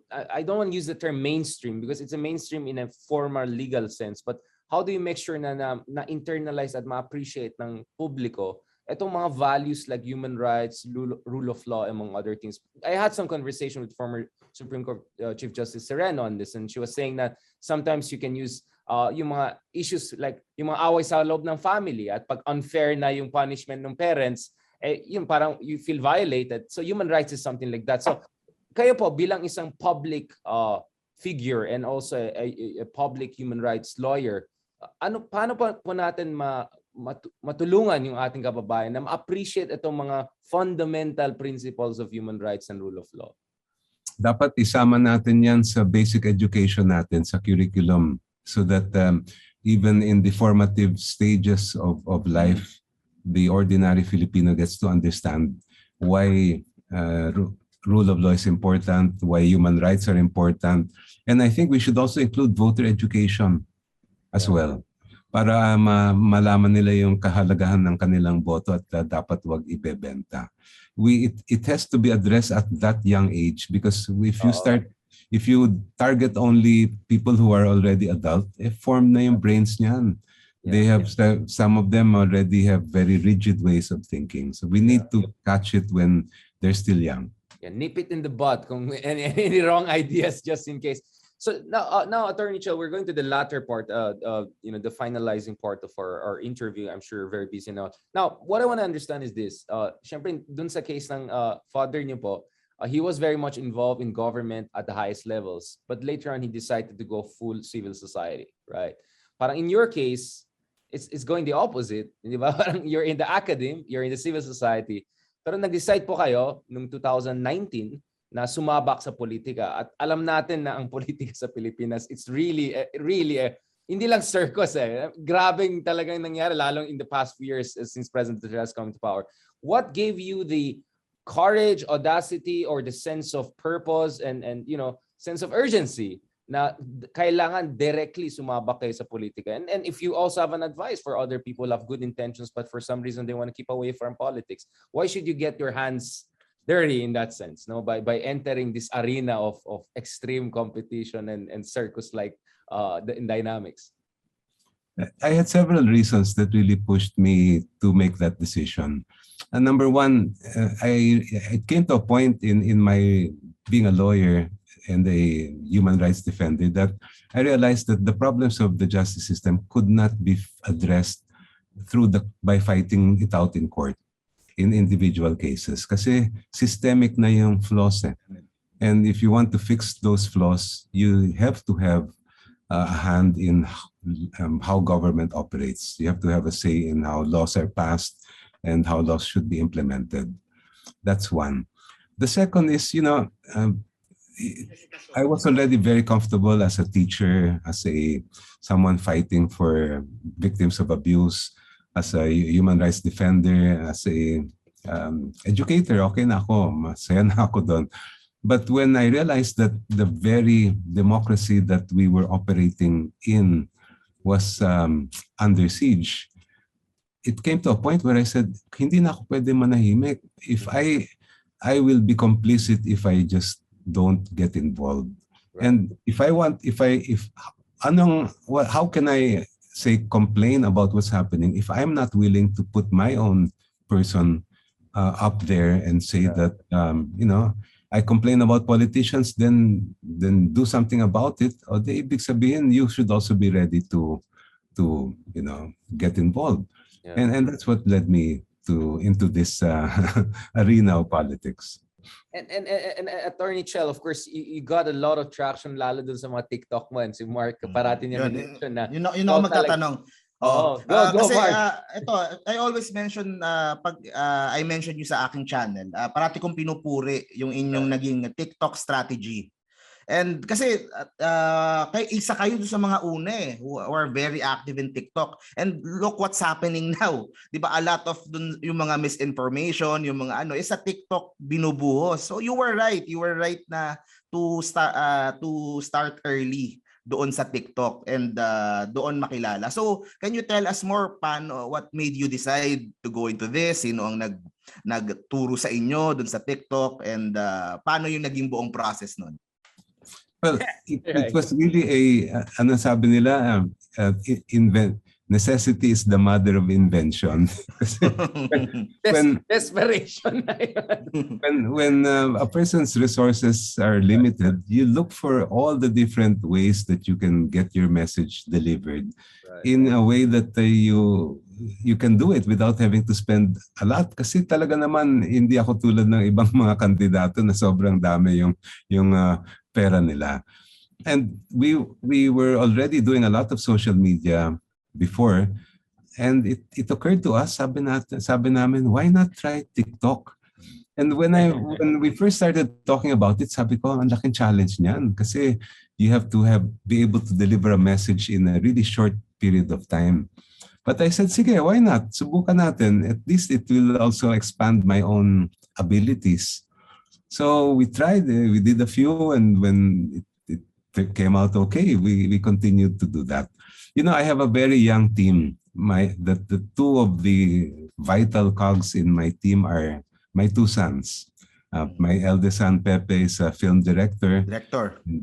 I don't want to use the term mainstream because it's a mainstream in a formal legal sense, but how do you make sure na internalize at ma-appreciate ng publiko itong mga values like human rights, rule of law, among other things? I had some conversation with former Supreme Court Chief Justice Sereno on this, and she was saying that sometimes you can use yung mga issues like yung mga away sa loob ng family at pag unfair na yung punishment ng parents, yung parang you feel violated. So human rights is something like that. So kayo po bilang isang public figure and also a public human rights lawyer, paano po natin matulungan yung ating kababayan na ma-appreciate itong mga fundamental principles of human rights and rule of law? Dapat isama natin yan sa basic education natin, sa curriculum, so that even in the formative stages of life, the ordinary Filipino gets to understand why rule of law is important, why human rights are important. And I think we should also include voter education as well, para malaman nila yung kahalagahan ng kanilang boto at dapat wag ibebenta. It has to be addressed at that young age because if you target only people who are already adult, form na yung brains niyan. They have some of them already have very rigid ways of thinking. So we need to catch it when they're still young. Nip it in the bud kung any wrong ideas just in case. So now, Attorney Chel, we're going to the latter part, the finalizing part of our interview. I'm sure you're very busy now. Now, what I want to understand is this. Syempre, dun sa case ng father niyo po, he was very much involved in government at the highest levels, but later on, he decided to go full civil society, right? Parang in your case, it's going the opposite. Di ba? Parang you're in the academe, you're in the civil society, pero nag-decide po kayo noong 2019 na sumabak sa politika. At alam natin na ang politika sa Pilipinas, it's really, hindi lang circus eh. Grabing talagang nangyari, lalong in the past few years since President Duterte has come to power. What gave you the courage, audacity, or the sense of purpose and sense of urgency na kailangan directly sumabak kayo sa politika? And if you also have an advice for other people who have good intentions, but for some reason they want to keep away from politics, why should you get your hands dirty in that sense, no? By entering this arena of extreme competition and circus-like dynamics? I had several reasons that really pushed me to make that decision. Number one, it came to a point in my being a lawyer and a human rights defender that I realized that the problems of the justice system could not be addressed by fighting it out in court, in individual cases, kasi systemic na yung flaws eh. And if you want to fix those flaws, you have to have a hand in how government operates. You have to have a say in how laws are passed and how laws should be implemented. That's one. The second is, I was already very comfortable as a teacher, as someone fighting for victims of abuse, as a human rights defender, as a educator. Okay na ako, masaya na ako doon. But when I realized that the very democracy that we were operating in was under siege, it came to a point where I said, hindi na ako pwede manahimik. If I will be complicit if I just don't get involved. Right. And how can I say complain about what's happening if I'm not willing to put my own person up there and say that I complain about politicians, then do something about it. O di ibig sabihin, you should also be ready to get involved. Yeah. And that's what led me into this arena of politics. And Attorney Chel, of course, you got a lot of traction lalo dun sa mga TikTok mo, and si Mark parati niya mention na. Yun ako magtatanong. Go, kasi Mark. ito, I always mention pag I mention you sa aking channel, parati kong pinupuri yung inyong naging TikTok strategy. And kasi isa kayo sa mga una who are very active in TikTok. And look what's happening now. 'Di ba? A lot of yung mga misinformation, yung mga sa TikTok binubuhos. So you were right. You were right na to start early doon sa TikTok and doon makilala. So can you tell us more what made you decide to go into this? Sino ang nagturo sa inyo doon sa TikTok, and paano yung naging buong process noon? Well, it was really ano sabi nila, necessity is the mother of invention. Desperation. when a person's resources are limited, you look for all the different ways that you can get your message delivered in a way that you can do it without having to spend a lot. Kasi talaga naman hindi ako tulad ng ibang mga kandidato na sobrang dami yung pera nila. And we were already doing a lot of social media before, and it occurred to us, sabi namin, why not try TikTok? And when we first started talking about it, sabi ko, ang laking challenge niyan kasi you have to be able to deliver a message in a really short period of time. But I said, sige, why not? Subukan natin. At least it will also expand my own abilities. So we tried, we did a few, and when it came out okay, we continued to do that. I have a very young team. The two of the vital cogs in my team are my two sons. My eldest son, Pepe, is a film director.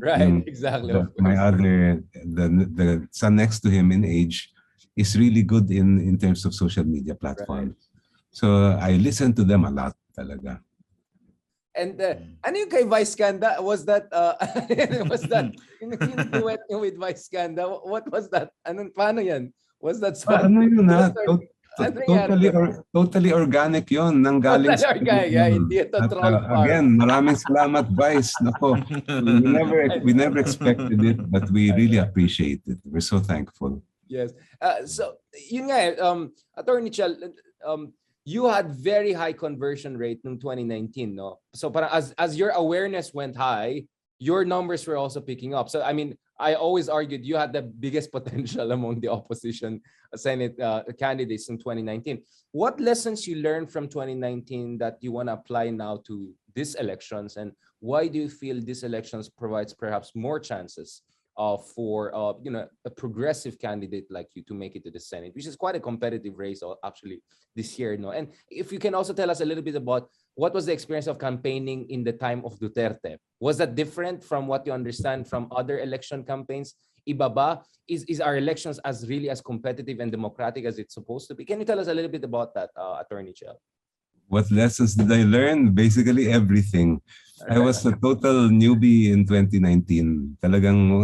Right, exactly. My other, the son next to him in age, is really good in terms of social media platforms. Right. So I listen to them a lot talaga. And ano yung kay Vice Ganda? Was that yung duet niyo with Vice Ganda? What was that? Paano yan? Was that song? Ano yun na? Ano nangyari Totally organic yon, nanggaling Totally organic, hindi ito At, troll farm. again, maraming salamat, Vice. Nako, we never expected it, but we really appreciate it. We're so thankful. Yes. So, yun nga Attorney Chel, you had very high conversion rate noong 2019, no? So parang as your awareness went high, your numbers were also picking up. So I mean, I always argued you had the biggest potential among the opposition Senate candidates in 2019. What lessons you learned from 2019 that you want to apply now to these elections, and why do you feel these elections provides perhaps more chances for a progressive candidate like you to make it to the Senate, which is quite a competitive race actually this year, no? And if you can also tell us a little bit about what was the experience of campaigning in the time of Duterte? Was that different from what you understand from other election campaigns? Iba ba? Is our elections as really as competitive and democratic as it's supposed to be? Can you tell us a little bit about that, Attorney Chel? What lessons did I learn? Basically everything. I was a total newbie in 2019. Talagang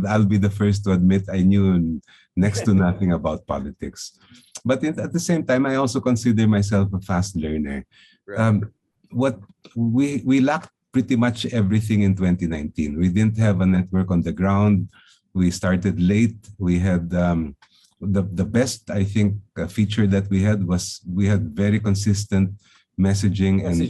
I'll be the first to admit I knew next to nothing about politics. But at the same time, I also consider myself a fast learner. Right. What we lacked pretty much everything in 2019. We didn't have a network on the ground. We started late. We had the best, I think, feature that we had was we had very consistent messaging. And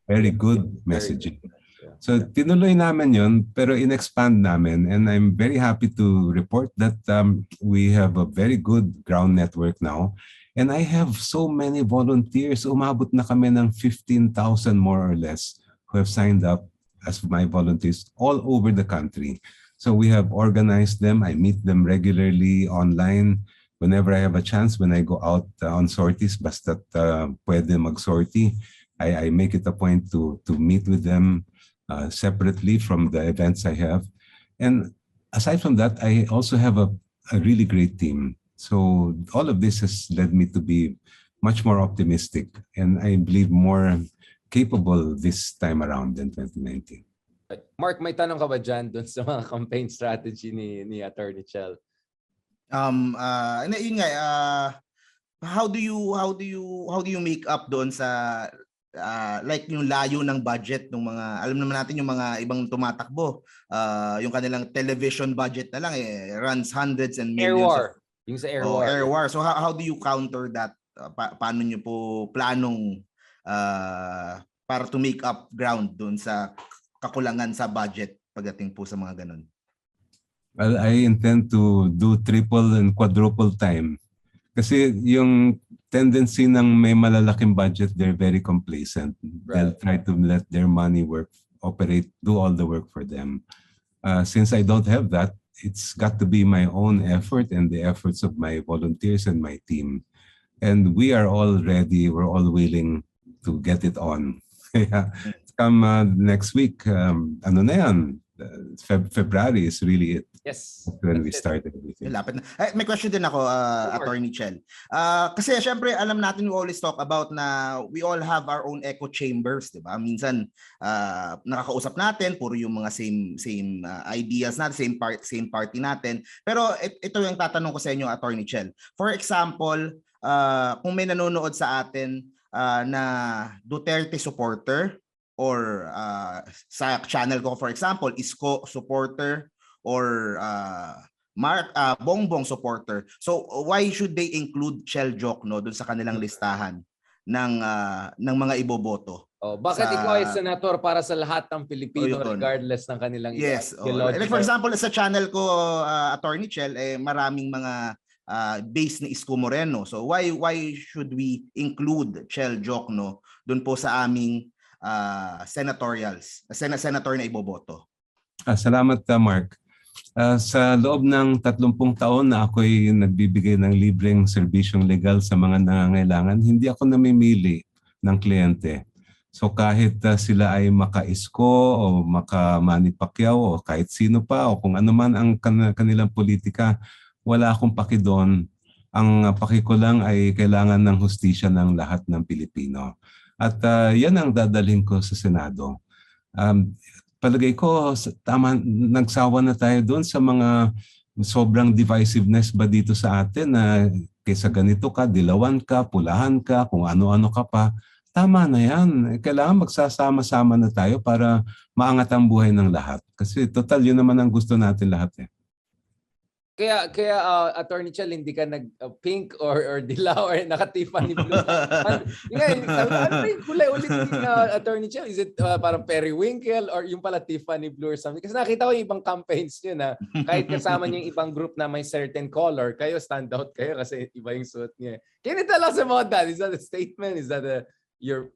very good messaging. Yeah. So tinuloy namin yun, pero in-expand namin, and I'm very happy to report that we have a very good ground network now. And I have so many volunteers. Umabot na kami ng 15,000 more or less who have signed up as my volunteers all over the country. So we have organized them. I meet them regularly online. Whenever I have a chance, when I go out on sorties, basta't pwede mag-sortie, I make it a point to meet with them separately from the events I have. And aside from that, I also have a really great team. So all of this has led me to be much more optimistic, and I believe more capable this time around than 2019. Mark, may tanong ka ba dyan dun sa mga campaign strategy ni Attorney Chel? Yun nga, how do you make up doon sa like yung layo ng budget ng mga, alam naman natin yung mga ibang tumatakbo, yung kanilang television budget na lang runs hundreds and millions. Air war. Yung sa air war. Air war. So how do you counter that? Paano nyo po planong para to make up ground doon sa kakulangan sa budget pagdating po sa mga ganun? Well, I intend to do triple and quadruple time. Kasi yung tendency ng may malalaking budget, they're very complacent. Right. They'll try to let their money do all the work for them. Since I don't have that, it's got to be my own effort and the efforts of my volunteers and my team. And we are all ready, we're all willing to get it on. Come next week, ano na yan? February is really it. Yes. When we started everything. Lapit na. May question din ako, Attorney Chel. Kasi syempre, alam natin, we always talk about na we all have our own echo chambers, di ba? Minsan, nakakausap natin, puro yung mga same ideas natin, same party natin. Pero ito yung tatanong ko sa inyo, Attorney Chel. For example, kung may nanonood sa atin na Duterte supporter, or sa channel ko, for example, Isko supporter, or Bongbong supporter. So why should they include Chel Diokno dun sa kanilang listahan ng mga iboboto? Bakit ikaw ay senator para sa lahat ng Pilipino regardless ng kanilang ideology? Like for example, sa channel ko, Attorney Chel, maraming mga base ni Isko Moreno. So why should we include Chel Diokno dun po sa aming senatorials, senator na iboboto? Salamat, Mark. Sa loob ng 30 taon na ako'y nagbibigay ng libreng serbisyong legal sa mga nangangailangan, hindi ako namimili ng kliyente. So kahit sila ay maka-Isko o maka-Manny Pacquiao o kahit sino pa o kung ano man ang kanilang politika, wala akong paki doon. Ang paki ko lang ay kailangan ng hustisya ng lahat ng Pilipino. At yan ang dadalhin ko sa Senado. Palagay ko, tama, nagsawa na tayo doon sa mga sobrang divisiveness ba dito sa atin na kaysa ganito ka, dilawan ka, pulahan ka, kung ano-ano ka pa. Tama na yan. Kailangan magsasama-sama na tayo para maangat ang buhay ng lahat. Kasi total, yun naman ang gusto natin lahat eh. Kaya Attorney Chel, hindi ka nag-pink or dilaw or naka-Tiffany blue. Ano yung kulay ulit ni Attorney Chel? Is it parang periwinkle or yung pala Tiffany blue or something? Kasi nakita ko yung ibang campaigns nyo na kahit kasama niyo yung ibang group na may certain color, kayo stand out kayo kasi iba yung suit niya. Can you tell us about that? Is that a statement? Is that your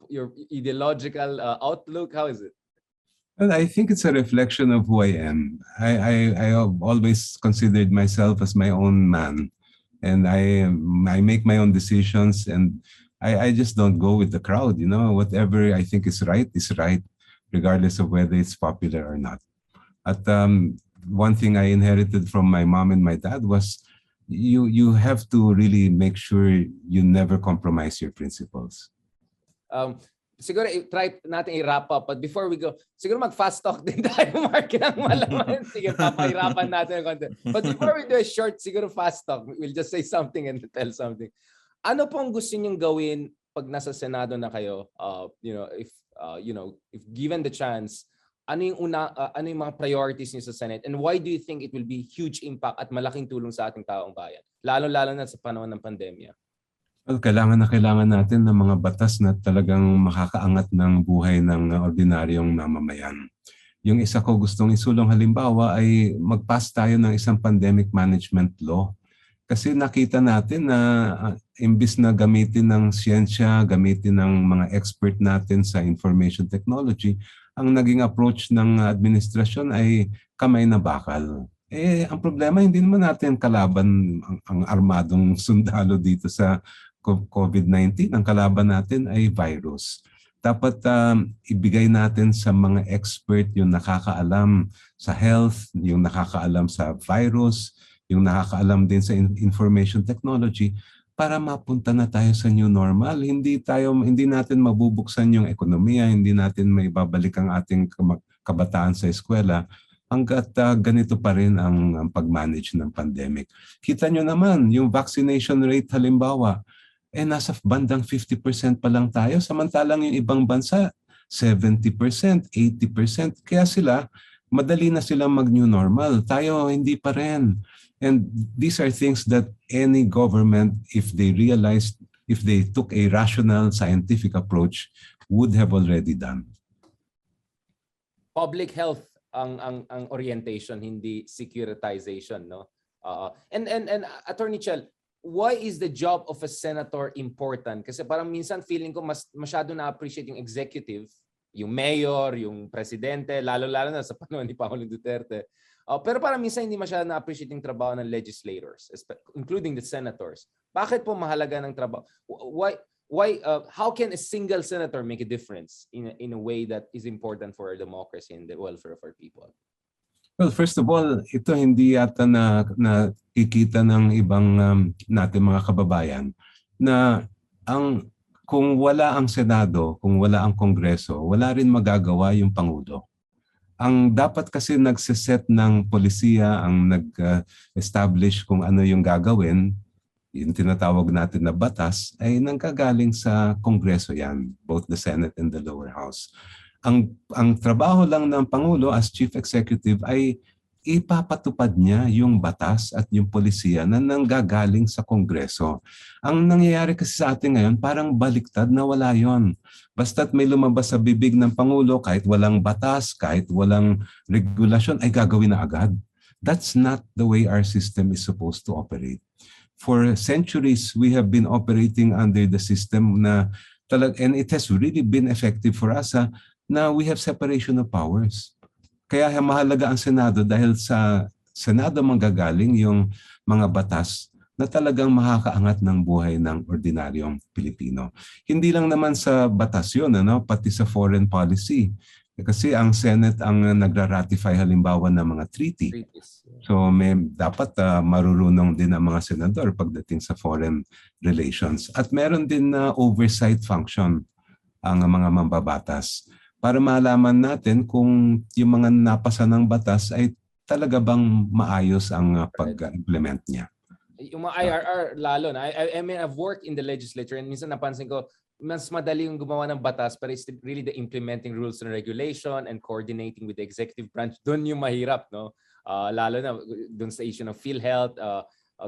ideological outlook? How is it? Well, I think it's a reflection of who I am. I have always considered myself as my own man, and I make my own decisions, and I just don't go with the crowd. You know, whatever I think is right, regardless of whether it's popular or not. At one thing I inherited from my mom and my dad was you have to really make sure you never compromise your principles. Siguro try natin i-wrap up, but before we go, siguro mag-fast talk din tayo, Mark, ng malaman. Sige, papahirapan natin ang content. But before we do a short, siguro fast talk, we'll just say something and tell something. Ano pong gusto niyong gawin pag nasa Senado na kayo? If given the chance, ano yung mga priorities niyo sa Senate, and why do you think it will be huge impact at malaking tulong sa ating taong bayan, lalo na sa panahon ng pandemya? Well, kailangan natin ng mga batas na talagang makakaangat ng buhay ng ordinaryong mamamayan. Yung isa ko gustong isulong halimbawa ay mag-pass tayo ng isang pandemic management law. Kasi nakita natin na imbis na gamitin ng siyensya, gamitin ng mga expert natin sa information technology, ang naging approach ng administrasyon ay kamay na bakal. Ang problema, hindi naman natin kalaban ang armadong sundalo dito sa COVID-19, ang kalaban natin ay virus. Dapat ibigay natin sa mga expert yung nakakaalam sa health, yung nakakaalam sa virus, yung nakakaalam din sa information technology para mapunta na tayo sa new normal. Hindi natin mabubuksan yung ekonomiya, hindi natin maibabalik ang ating kabataan sa eskwela hanggat ganito pa rin ang pag-manage ng pandemic. Kita nyo naman, yung vaccination rate halimbawa, nasa bandang 50% pa lang tayo. Samantalang yung ibang bansa, 70%, 80%. Kaya madali na silang mag-new normal. Tayo, hindi pa rin. And these are things that any government, if they took a rational, scientific approach, would have already done. Public health ang orientation, hindi securitization, no? And Attorney Chel, why is the job of a senator important? Kasi parang minsan feeling ko masyado na-appreciate yung executive, yung mayor, yung presidente, lalo-lalo na sa panahon ni Pangulong Duterte. Pero parang minsan hindi masyado na-appreciate yung trabaho ng legislators, including the senators. Bakit po mahalaga ng trabaho? How can a single senator make a difference in a way that is important for our democracy and the welfare of our people? Well, first of all, ito hindi yata nakikita ng ibang natin mga kababayan na kung wala ang Senado, kung wala ang Kongreso, wala rin magagawa yung Pangulo. Ang dapat kasi nagsiset ng polisiya, ang nag-establish kung ano yung gagawin, yung tinatawag natin na batas, ay nanggagaling sa Kongreso yan, both the Senate and the lower house. Ang trabaho lang ng Pangulo as Chief Executive ay ipapatupad niya yung batas at yung polisiya na nanggagaling sa Kongreso. Ang nangyayari kasi sa atin ngayon, parang baliktad na wala yon. Basta't may lumabas sa bibig ng Pangulo, kahit walang batas, kahit walang regulasyon, ay gagawin na agad. That's not the way our system is supposed to operate. For centuries, we have been operating under the system na and it has really been effective for us na we have separation of powers. Kaya mahalaga ang Senado dahil sa Senado manggagaling yung mga batas na talagang makakaangat ng buhay ng ordinaryong Pilipino. Hindi lang naman sa batas yun, pati sa foreign policy. Kasi ang Senate ang nagra-ratify halimbawa ng mga treaty. So dapat marurunong din ang mga senador pagdating sa foreign relations. At meron din na oversight function ang mga mambabatas para malaman natin kung yung mga napasa ng batas ay talaga bang maayos ang pag-implement niya. Yung mga IRR lalo na. I mean, I've worked in the legislature and minsan napansin ko, mas madali yung gumawa ng batas pero it's really the implementing rules and regulation and coordinating with the executive branch. Doon yung mahirap, no? Lalo na doon sa issue ng PhilHealth,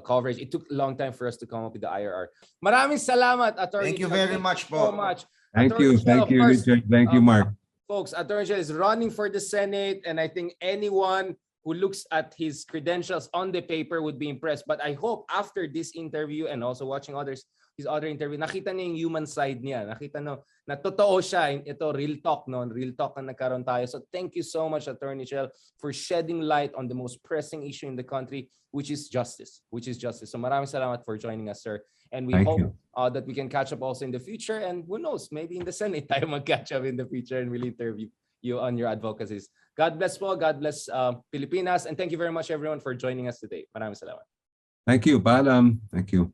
coverage. It took a long time for us to come up with the IRR. Maraming salamat, Attorney. Thank you very much po. So much. Thank you, Richard. Thank you, Mark. Folks, Attorney Chel is running for the Senate and I think anyone who looks at his credentials on the paper would be impressed. But I hope after this interview and also watching his other interview, nakita niya yung human side niya. Nakita no, na totoo siya. Ito, real talk, no? Real talk na nagkaroon tayo. So thank you so much, Attorney Chel, for shedding light on the most pressing issue in the country, which is justice. So maraming salamat for joining us, sir. And we hope that we can catch up also in the future. And who knows, maybe in the Senate tayo mag-catch up in the future and we'll interview you on your advocacies. God bless po. God bless Pilipinas. And thank you very much, everyone, for joining us today. Maraming salamat. Thank you. Paalam. Thank you.